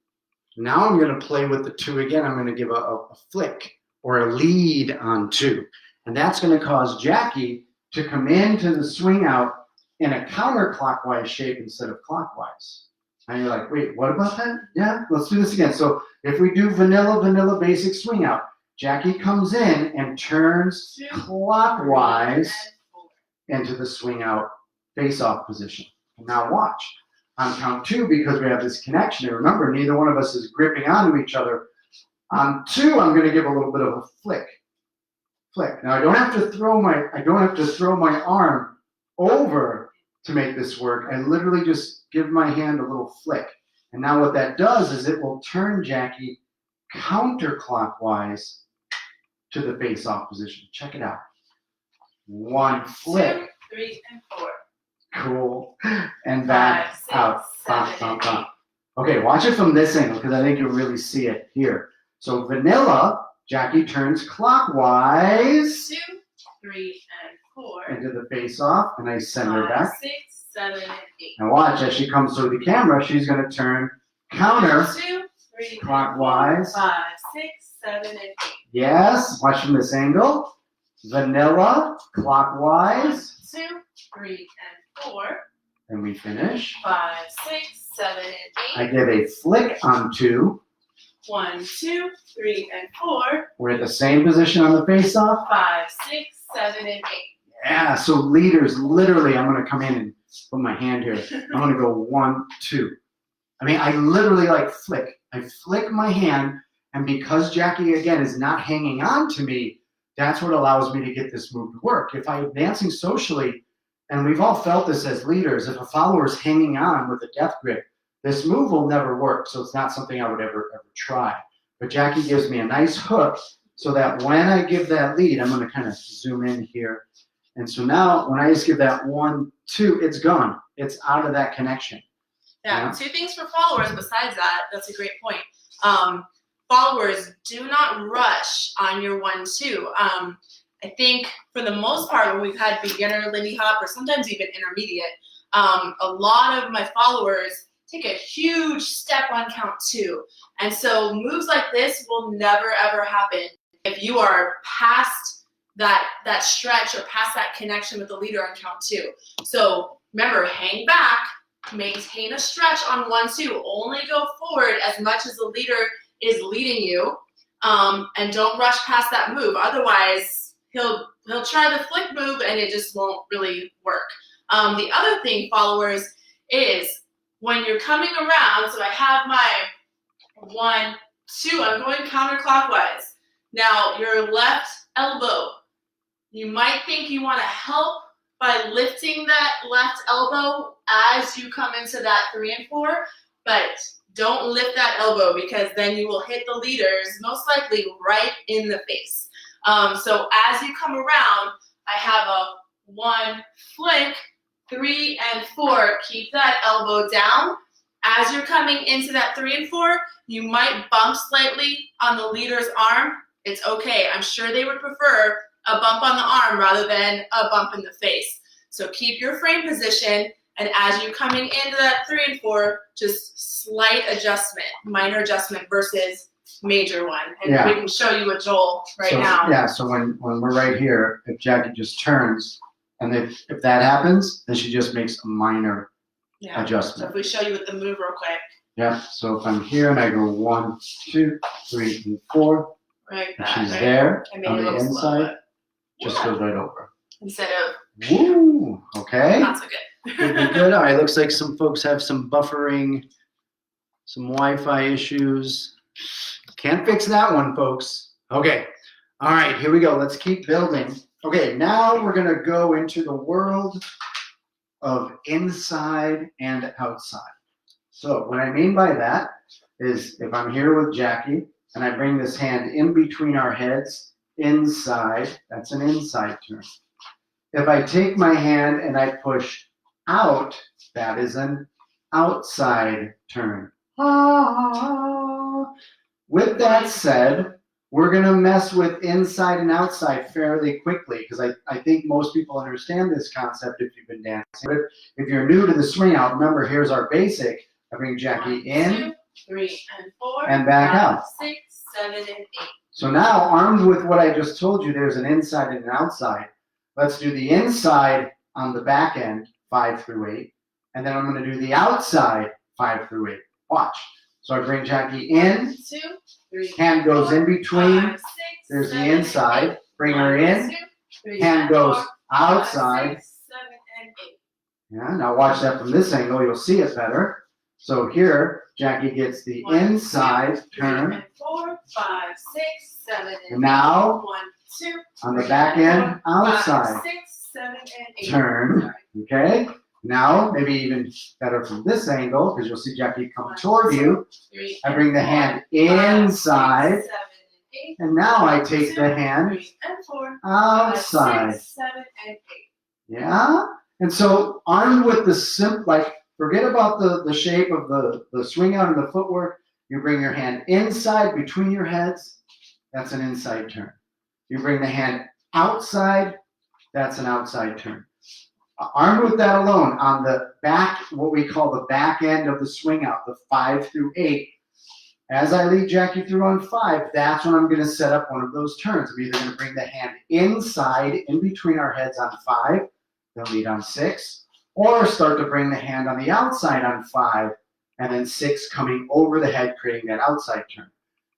Now I'm gonna play with the 2 again. I'm gonna give a flick or a lead on 2, and that's gonna cause Jackie to come into the swing out in a counterclockwise shape instead of clockwise. And you're like, wait, what about that? Yeah, let's do this again. So if we do vanilla basic swing out, Jackie comes in and turns 2, clockwise 3, and 4. into the swing out face off position. And now watch. on count 2 because we have this connection. And remember, neither one of us is gripping onto each other. On 2, I'm going to give a little bit of a flick. Flick. Now I don't have to throw my arm over to make this work. I literally just give my hand a little flick. And now what that does is it will turn Jackie counterclockwise to the face-off position. Check it out. 1 flick. 2, 3, and 4. Cool. And back 5, 6, out. 7, Bop, bop, and 8. bop. Okay, watch it from this angle because I think you'll really see it here. So vanilla, Jackie turns clockwise 2, 3, and 4. into the face-off, and I send her 5, back. 6, 7, and 8. Now watch, as she comes through the camera, she's going to turn counter 2, 3, clockwise. 5, 6, 7, and 8. Yes, watch from this angle. Vanilla, clockwise. 2, 3, and 4. And we finish. 5, 6, 7, and 8. I give a flick on 2. 1, 2, 3, and 4. We're at the same position on the face-off. 5, 6, 7, and 8. Yeah, so leaders, literally, I'm going to come in and put my hand here. I'm going to go 1, 2. I mean, I literally like flick. I flick my hand, and because Jackie, again, is not hanging on to me, that's what allows me to get this move to work. If I'm dancing socially, and we've all felt this as leaders, if a follower is hanging on with a death grip, this move will never work, so it's not something I would ever try. But Jackie gives me a nice hook so that when I give that lead, I'm going to kind of zoom in here. And so now when I just give that 1, 2, it's gone. It's out of that connection. Yeah, 2 things for followers besides that. That's a great point. Followers, do not rush on your 1, 2. I think for the most part, when we've had beginner Lindy Hop or sometimes even intermediate, a lot of my followers take a huge step on count 2. And so moves like this will never, ever happen if you are past that stretch or past that connection with the leader on count 2. So remember, hang back, maintain a stretch on 1, 2. Only go forward as much as the leader is leading you, and don't rush past that move. Otherwise, he'll try the flick move and it just won't really work. The other thing, followers, is when you're coming around, so I have my 1, 2, I'm going counterclockwise. Now, your left elbow, you might think you want to help by lifting that left elbow as you come into that 3 and 4, but don't lift that elbow because then you will hit the leaders most likely right in the face. So as you come around, I have a 1 flick, 3 and 4. Keep that elbow down. As you're coming into that 3 and 4, you might bump slightly on the leader's arm. It's okay. I'm sure they would prefer a bump on the arm rather than a bump in the face. So keep your frame position, and as you're coming into that 3 and 4, just slight adjustment, minor adjustment versus major one. And we can show you a Joel now. Yeah, so when we're right here, if Jackie just turns, and if that happens, then she just makes a minor adjustment. So if we show you with the move real quick. Yeah, so if I'm here and I go 1, 2, 3, and 4, right, and she's there on the inside, just goes right over. Instead of, woo, okay. Not so good. Good. All right, looks like some folks have some buffering, some Wi-Fi issues. Can't fix that one, folks. Okay, all right, here we go. Let's keep building. Okay, now we're gonna go into the world of inside and outside. So what I mean by that is if I'm here with Jackie and I bring this hand in between our heads, inside, that's an inside turn. If I take my hand and I push out, that is an outside turn. With that said, we're going to mess with inside and outside fairly quickly because I think most people understand this concept if you've been dancing. But if you're new to the swing out, remember, here's our basic. I bring Jackie 1, in 2, 3 and 4, and back 5, out. 6, 7, and 8. So now, armed with what I just told you, there's an inside and an outside. Let's do the inside on the back end, 5 through 8. And then I'm going to do the outside, 5 through 8. Watch. So I bring Jackie in. 1, 2, 3, hand goes 4, in between. 5, 6, There's the 7, inside. 8. Bring her 1, in. 2, 3, Hand and goes 4, 5, outside. 6, 7, and 8. Yeah, now watch that from this angle, you'll see it better. So here, Jackie gets the 1, inside 2, 3, turn. and 4, 5, 6, 7, And now, 1, 2, on the 3, back and end, 4, 5, outside 6, 7, and 8. turn. Okay? Now, maybe even better from this angle, because you'll see Jackie come toward you. 3, I bring the hand inside. 5, 6, 7, and 8. And now I take the hand 3, and 4, 5, outside. 6, 7, and 8. Yeah? And so armed with the like, forget about the shape of the swing out and the footwork. You bring your hand inside between your heads. That's an inside turn. You bring the hand outside. That's an outside turn. Armed with that alone, on the back, what we call the back end of the swing out, the 5 through 8, as I lead Jackie through on 5, that's when I'm going to set up one of those turns. I'm either going to bring the hand inside in between our heads on 5, then lead on 6, or start to bring the hand on the outside on 5, and then 6 coming over the head, creating that outside turn.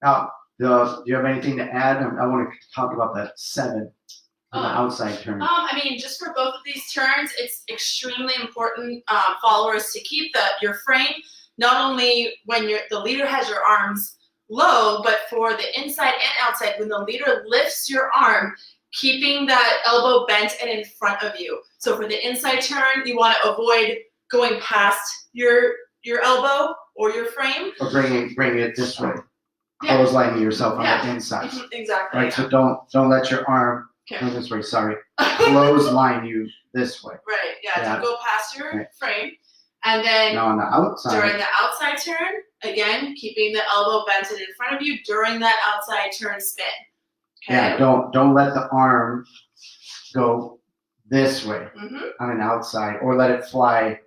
Now, do you have anything to add? I want to talk about that 7. The outside turn. I mean, just for both of these turns, it's extremely important, followers, to keep your frame, not only when the leader has your arms low, but for the inside and outside, when the leader lifts your arm, keeping that elbow bent and in front of you. So for the inside turn, you want to avoid going past your elbow or your frame. Or bring it this way. Yeah. Clotheslining yourself on the inside. Exactly. Right, so don't let your arm go this way, sorry. Clothesline you this way. Right, yeah, don't go past your right. frame. And then now on the outside. During the outside turn, again, keeping the elbow bent in front of you during that outside turn spin. Okay? Yeah, don't let the arm go this way on an outside, or let it fly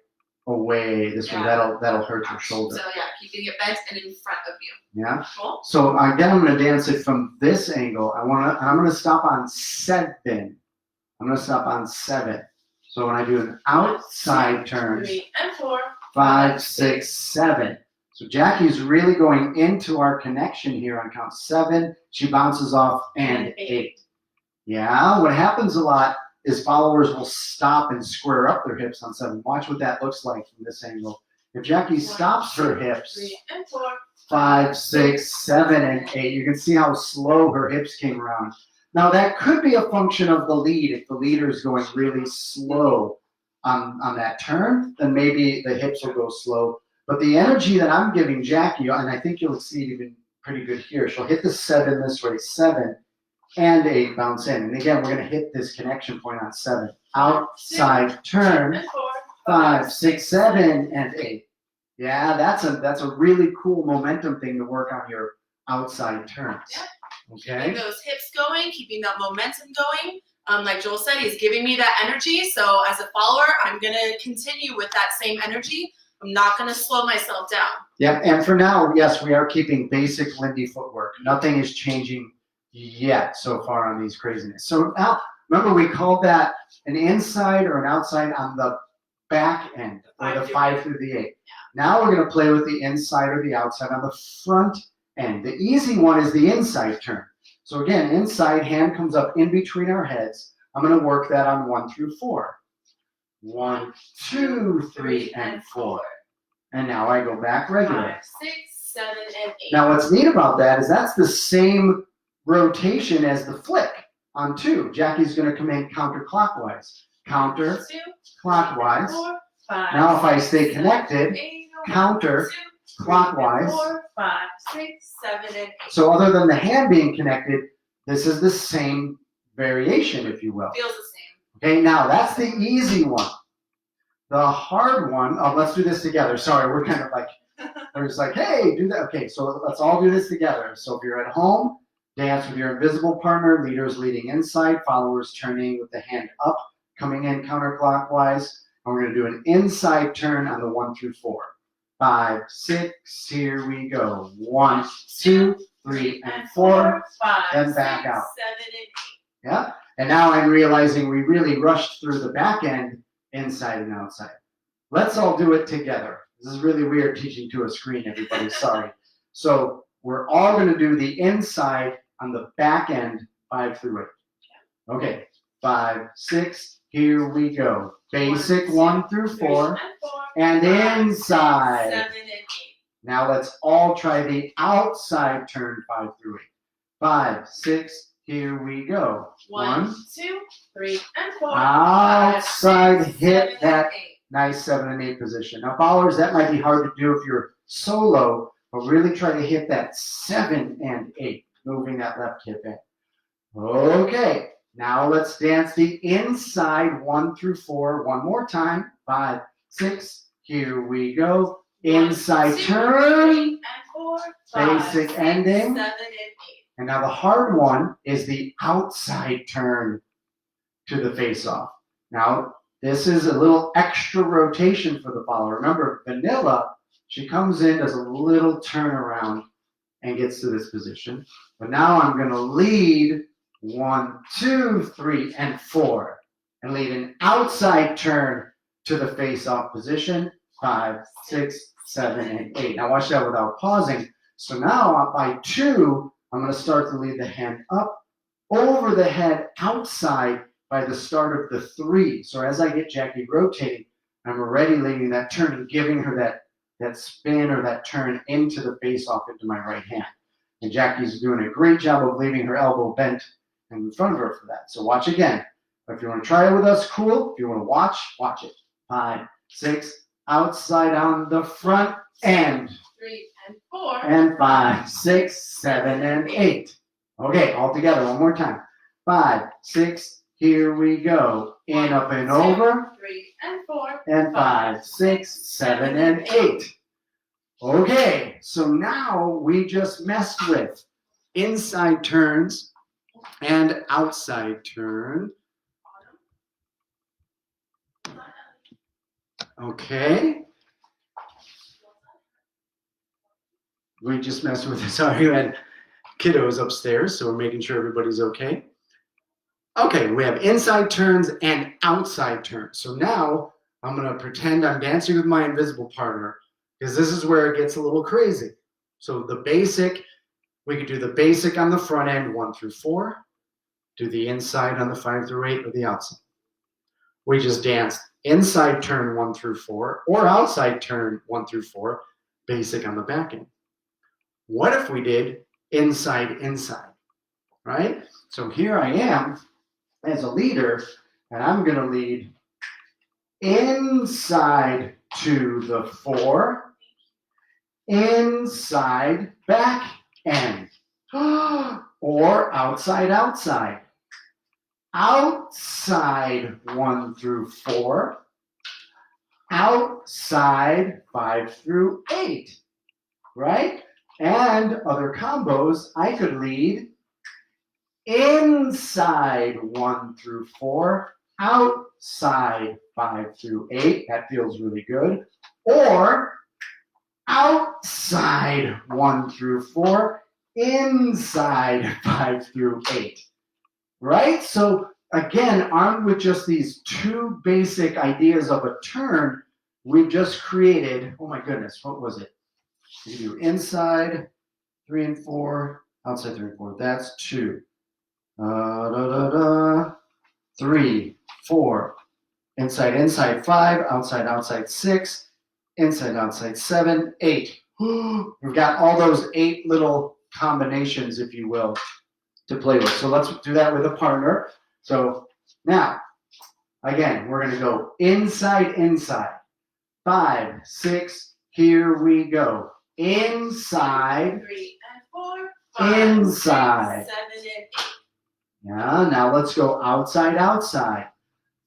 away this way. That'll hurt your shoulder. So yeah, keeping it bent and in front of you. Yeah. Cool. So again, I'm going to dance it from this angle. I'm going to stop on 7. I'm going to stop on 7. So when I do an outside turn, 3 and 4, 5, 6, 7. So Jackie's really going into our connection here on count 7. She bounces off and 8. Yeah. What happens a lot is followers will stop and square up their hips on 7. Watch what that looks like from this angle. If Jackie stops her hips, 3 and 4, 5, 6, 7, and 8, you can see how slow her hips came around. Now that could be a function of the lead. If the leader is going really slow on that turn, then maybe the hips will go slow. But the energy that I'm giving Jackie, and I think you'll see it even pretty good here, she'll hit the 7 this way, 7 and 8 bounce in. And again, we're going to hit this connection point on 7. Outside turn, 5, 6, 7, and 8. Yeah, that's a really cool momentum thing to work on your outside turns. Yeah. Okay. Keeping those hips going, keeping that momentum going. Like Joel said, he's giving me that energy. So as a follower, I'm going to continue with that same energy. I'm not going to slow myself down. Yeah, and for now, yes, we are keeping basic Lindy footwork. Nothing is changing yet so far on these craziness. So now, remember we called that an inside or an outside on the back end, or the 5 through the 8. Yeah. Now we're going to play with the inside or the outside on the front end. The easy one is the inside turn. So again, inside, hand comes up in between our heads. I'm going to work that on 1 through 4. 1, 2, 3, and 4. And now I go back regular. 5, 6, 7, and 8. Now what's neat about that is that's the same rotation as the flick on 2. Jackie's going to come in counterclockwise. Counter, clockwise. 4, 5, now if I stay connected, 8, counter, 2, clockwise. 4, 5, 6, 7, and 8. So other than the hand being connected, this is the same variation, if you will. Feels the same. Okay, now that's the easy one. The hard one, let's do this together. Sorry, we're kind of like, we're just like, hey, do that. Okay, so let's all do this together. So if you're at home, dance with your invisible partner, leaders leading inside, followers turning with the hand up, coming in counterclockwise. And we're going to do an inside turn on the 1 through 4. 5, 6, here we go. 1, 2, 3, and 4. 5, then back 6, out. 7, and 8. Yeah, and now I'm realizing we really rushed through the back end, inside and outside. Let's all do it together. This is really weird teaching to a screen, everybody. Sorry. So we're all going to do the inside on the back end, 5 through 8. Okay, 5, 6, here we go. Basic 1, 1 through 3, 4. and 4. And 5, inside. 6, 7, and 8. Now let's all try the outside turn 5 through 8. 5, 6, here we go. 1, 2, 3, and 4. Outside 5, 6, hit 7, that and 8. nice 7 and 8 position. Now followers, that might be hard to do if you're solo, but really try to hit that 7 and 8, moving that left hip in. Okay, now let's dance the inside 1 through 4 one more time. 5, 6, here we go. Inside 1, 2, turn. 3, and 4. 5, Basic 6, ending. 7, and 8. And now the hard one is the outside turn to the face-off. Now, this is a little extra rotation for the follower. Remember, vanilla, she comes in, does a little turnaround, and gets to this position. But now I'm going to lead 1, 2, 3, and 4, and lead an outside turn to the face-off position. 5, 6, 7, and 8. Now watch that without pausing. So now by 2, I'm going to start to lead the hand up, over the head, outside by the start of the 3. So as I get Jackie rotating, I'm already leading that turn and giving her that spin or that turn into the face-off into my right hand. And Jackie's doing a great job of leaving her elbow bent in front of her for that. So watch again. If you want to try it with us, cool. If you want to watch it. 5, 6, outside on the front end. 3, and 4. And 5, 6, 7, and 8. Okay, all together, one more time. 5, 6, here we go. In, up, and over. 3, and 4. And 5, 6, 7, and 8. Okay, so now we just messed with inside turns and outside turn. Okay. We just messed with, sorry, we had kiddos upstairs, so we're making sure everybody's okay. Okay, we have inside turns and outside turns. So now I'm going to pretend I'm dancing with my invisible partner, because this is where it gets a little crazy. So the basic, we could do the basic on the front end, 1 through 4. Do the inside on the 5 through 8 or the outside. We just danced inside turn 1 through 4 or outside turn 1 through 4, basic on the back end. What if we did inside, right? So here I am as a leader, and I'm going to lead inside to the 4, inside, back end, or outside, outside 1 through 4, outside 5 through 8, right? And other combos, I could lead inside 1 through 4, outside 5 through 8. That feels really good. Or outside 1 through 4, inside 5 through 8. Right? So again, armed with just these 2 basic ideas of a turn, we've just created, oh my goodness, what was it? You do inside 3 and 4, outside 3 and 4. That's 2. 3, 4. Inside 5, outside 6, inside 7, 8. We've got all those 8 little combinations, if you will, to play with. So let's do that with a partner. So now, again, we're going to go inside. 5, 6, here we go. Inside, 3 and 4. 5, inside. 6, 7, and 8. Yeah, now let's go outside.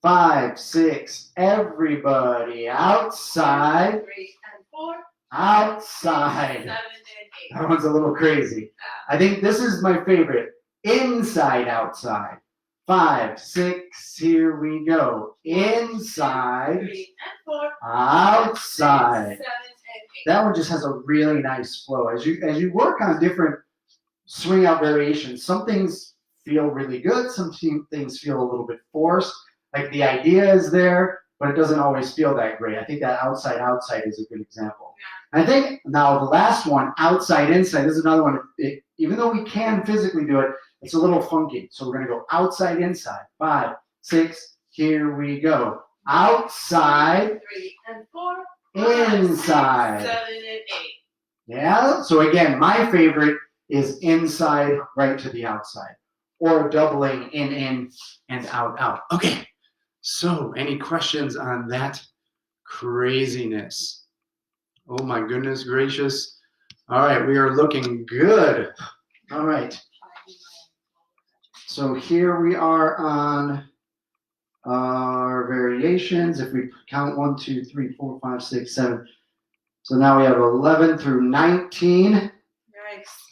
5, 6, everybody outside. 3 and 4. Outside. 7 and 8. That one's a little crazy. I think this is my favorite. Inside, outside. 5, 6, here we go. Inside, 3 and 4. outside. 6, 7, and 8. That one just has a really nice flow. As you work on different swing out variations, some things feel really good, some things feel a little bit forced. Like the idea is there, but it doesn't always feel that great. I think that outside is a good example. Yeah. I think now the last one, outside, inside, this is another one. Even though we can physically do it, it's a little funky. So we're going to go outside, inside. 5, 6, here we go. outside, 3 and 4, inside. 7 and 8. Yeah, so again, my favorite is inside, right to the outside, or doubling in, and out. Okay, so any questions on that craziness? Oh my goodness gracious. All right, we are looking good. All right, so here we are on our variations. If we count 1, 2, 3, 4, 5, 6, 7. So now we have 11 through 19. Nice.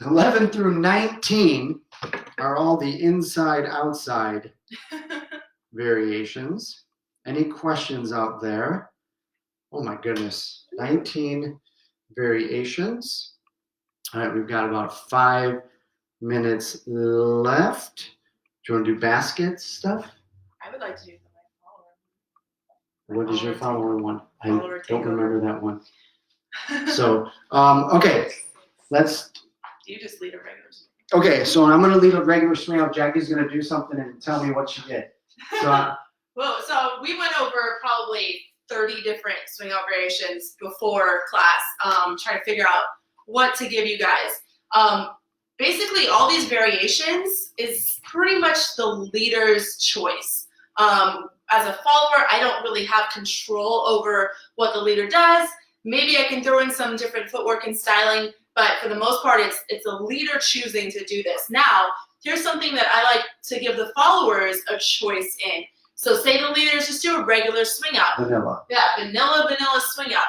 11 through 19 are all the inside-outside variations. Any questions out there? Oh my goodness, 19 variations. All right, we've got about 5 minutes left. Do you want to do basket stuff? I would like to do the What is your follower one? I Follower don't takeover. remember that one. follower. So, okay, let's. You just lead a regular. Okay, so I'm going to lead a regular swing out. Jackie's going to do something and tell me what she did. So, Well, so we went over probably 30 different swing out variations before class, trying to figure out what to give you guys. Basically, all these variations is pretty much the leader's choice. As a follower, I don't really have control over what the leader does. Maybe I can throw in some different footwork and styling, but for the most part, it's a leader choosing to do this. Now, here's something that I like to give the followers a choice in. So say the leaders just do a regular swing out. vanilla. Yeah, vanilla swing out.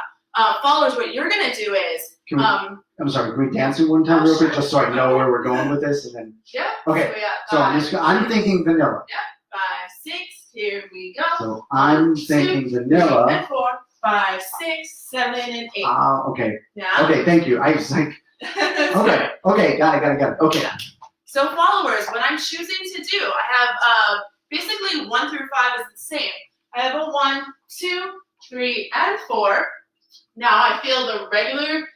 Followers, what you're gonna do is, I'm sorry, can we dance it one time real quick, just so I know where we're going with this, and then. yeah. Okay, So, yeah, I'm thinking vanilla. 5, 6, here we go. So I'm thinking 2, 3 vanilla. and 4, 5, 6, 7, and 8. Okay. Yeah. Okay, thank you. I was like, okay, got it. Okay. So followers, what I'm choosing to do, I have basically 1 through 5 is the same. I have a 1, 2, 3, and 4. Now I feel the regular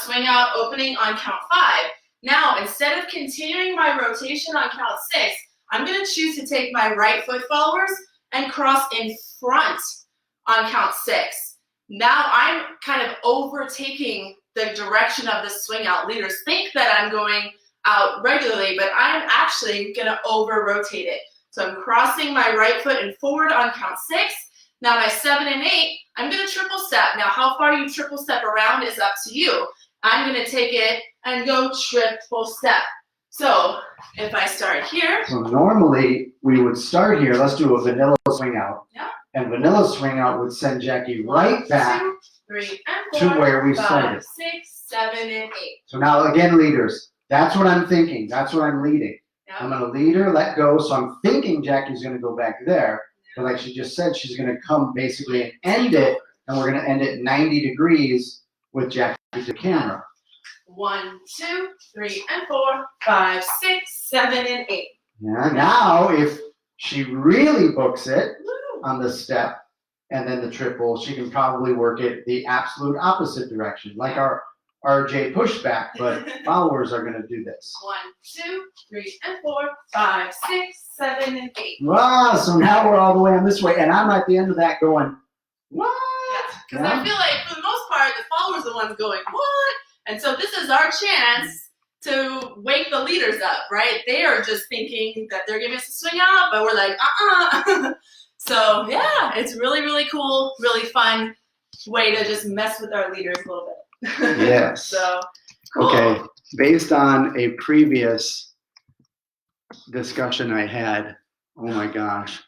swing out opening on count 5. Now instead of continuing my rotation on count 6, I'm going to choose to take my right foot followers and cross in front on count 6. Now I'm kind of overtaking the direction of the swing out. Leaders think that I'm going out regularly, but I'm actually going to over rotate it. So I'm crossing my right foot and forward on count 6. Now my 7 and 8, I'm going to triple step. Now how far you triple step around is up to you. I'm going to take it and go triple step. So if I start here. So normally we would start here. Let's do a vanilla swing out. Yeah. And vanilla swing out would send Jackie right back 2, 3, and 4, to where we 5, started. 6, 7, and 8. So now again, leaders, that's what I'm thinking. That's what I'm leading. Yeah. I'm going to lead her, let go. So I'm thinking Jackie's going to go back there. But like she just said, she's going to come basically and end it. And we're going to end it 90 degrees with Jackie to camera. 1, 2, 3, and 4, 5, 6, 7, and 8. Yeah. Now, if she really books it Woo. on the step and then the triple, she can probably work it the absolute opposite direction, like our RJ pushback. But followers are going to do this. 1, 2, 3, and 4, 5, 6, 7, and 8. Wow. So now we're all the way on this way, and I'm at the end of that going, what? Because I feel like for the most part, the followers are the ones going, what? And so this is our chance to wake the leaders up, right? They are just thinking that they're giving us a swing out, but we're like, So yeah, it's really, really cool, really fun way to just mess with our leaders a little bit. Yes. So cool. Okay. Based on a previous discussion I had, oh my gosh.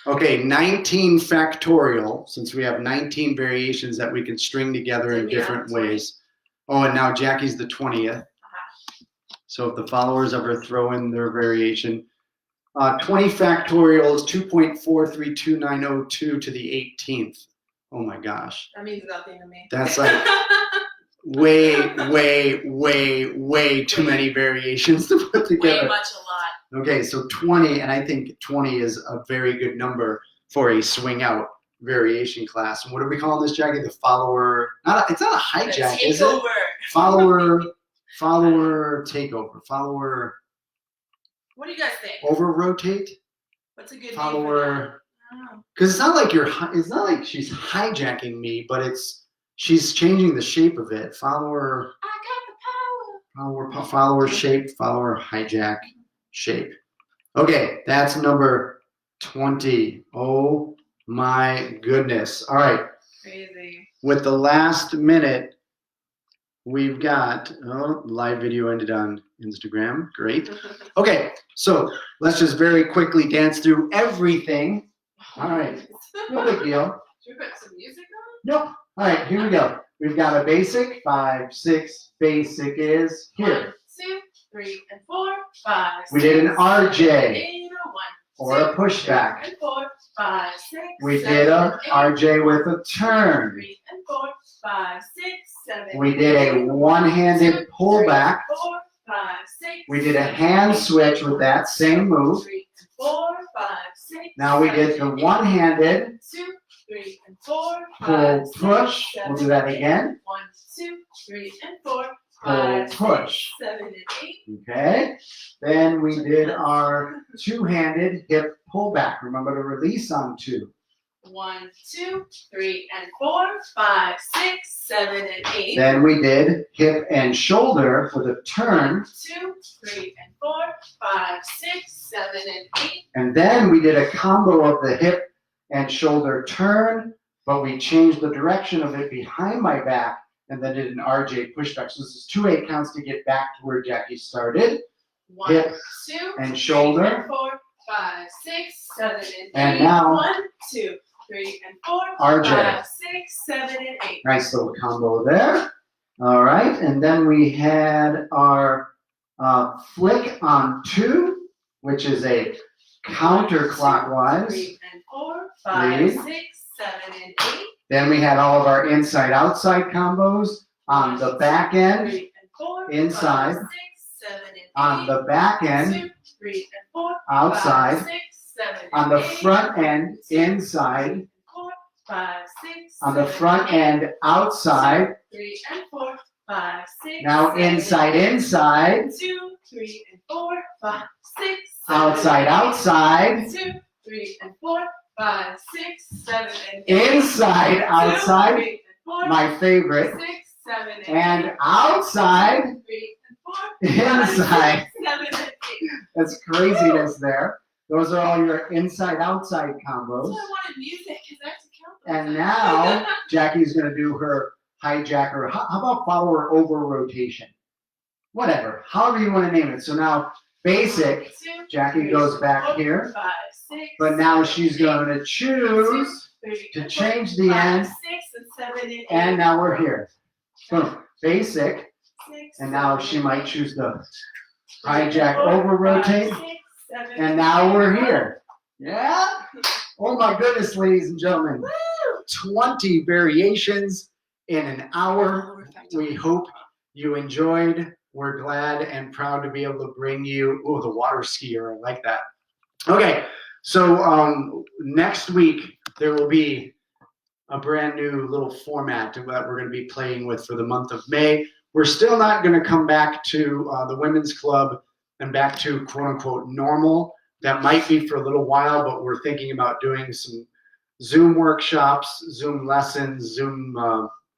Okay, 19 factorial, since we have 19 variations that we can string together in different ways. Oh, and now Jackie's the 20th. So if the followers ever throw in their variation, 20 factorial is 2.432902 to the 18th. Oh my gosh. That means nothing to me. That's like way too many variations to put together. Way much a lot. Okay, so 20, and I think 20 is a very good number for a swing out variation class. And what are we calling this, Jackie? The follower, it's not a hijack, is it? Follower takeover. Follower. What do you guys think? Over rotate? What's a good Follower. Oh. Because it's not like she's hijacking me, but she's changing the shape of it. Follower shape, follower hijack shape. Okay, that's number 20. Oh my goodness. All right. Crazy. With the last minute, we've got live video ended on Instagram. Great. Okay, so let's just very quickly dance through everything. All right. No big deal. Should we put some music on? Nope. All right, here we go. We've got a basic, 5, 6. Basic is here. 1, 2, 3, and 4, 5. We did an RJ 8, 1, or a 2, pushback. 3, and 4, 5, 6. We 7, did a 8, RJ with a turn. 3 and 4, 5, 6, 7. We did a one-handed pullback. 4, 5, 6. We did a hand switch with that same move. 3 and 4, 5, 6. Now we did the one-handed 2, 3 and 4, pull 5, 6, push. 7, We'll do that 8. again. 1, 2, 3 and 4, Pull 5, push. 6, 7 and 8. Okay. Then we did our two-handed hip pullback. Remember to release on 2. 1, 2, 3 and 4, 5, 6, 7 and 8. Then we did hip and shoulder for the turn. 1, 2, 3 and 4, 5, 6, 7 and 8. And then we did a combo of the hip and shoulder turn, but we changed the direction of it behind my back and then did an RJ pushback. So this is 2 8 counts to get back to where Jackie started. 1, Hip 2, and 3 shoulder. and 4, 5, 6, 7 and 8. And now 1, 2, 3 and 4, RJ. 5, 6, 7 and 8. Nice little combo there. All right, and then we had our flick on 2, which is a counterclockwise 3 and 4, 5, lead. 6, 7 and 8. Then we had all of our inside-outside combos on the back end, 3 and 4, inside. 5, 6, 7 and 8. on the back 2, end, 3 and 4, outside, 5, 6, 7 and on the 8. front end, 2, 3 inside, and 4, 5, 6, on the 7 front and 8. end, outside, 3 and 4, 5, 6. now 7 and inside, 8. inside, 2, 3 and 4, 5, 6. 7 outside, and 8. outside, 2, 3 and 4, 5, 6, 7 and 8. inside, 2, outside, 3 and 4, my favorite, 6, 7 and 8. and outside, 3 and 4, 5, inside. 6, 7 and 8. That's craziness there. Those are all your inside-outside So combos. I wanted music because I have to count them. And now Jackie's going to do her hijacker. How about follower over rotation? Whatever, however you want to name it. So now basic, 2, Jackie 3, goes back 4, here, 5, 6, but now 7, she's 8, going to choose 3 to and 4, change the 5, end, 6 and 7 and 8. and now we're here. Boom, basic, 6, and now 7, she and might 8. choose the 3 and hijack 4, over 5, rotate, 6, 7, and now we're 8. here. Yeah? Oh my goodness, ladies and gentlemen. 20 variations in an hour. We hope you enjoyed. We're glad and proud to be able to bring you, oh, the water skier, I like that. Okay, so next week there will be a brand new little format that we're going to be playing with for the month of May. We're still not going to come back to the women's club and back to quote unquote normal. That might be for a little while, but we're thinking about doing some Zoom workshops, Zoom lessons, Zoom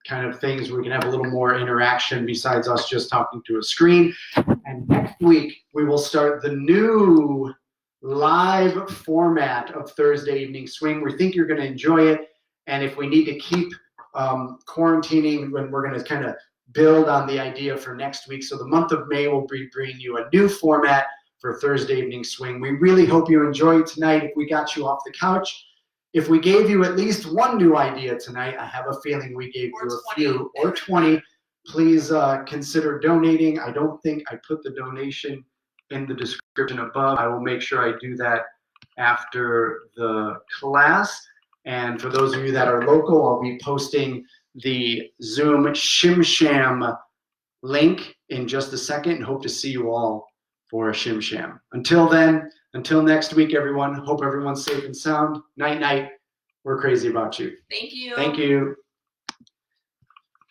kind of things where we can have a little more interaction besides us just talking to a screen. And next week, we will start the new live format of Thursday Evening Swing. We think you're going to enjoy it. And if we need to keep quarantining, when we're going to kind of build on the idea for next week. So the month of May will be bringing you a new format for Thursday Evening Swing. We really hope you enjoyed tonight. If we got you off the couch, if we gave you at least one new idea tonight, I have a feeling we gave you a few, or 20. Please consider donating. I don't think I put the donation in the description above. I will make sure I do that after the class. And for those of you that are local, I'll be posting the Zoom Shim Sham link in just a second and hope to see you all for a Shim Sham. Until then, until next week, everyone, hope everyone's safe and sound. Night, night. We're crazy about you. Thank you. Thank you.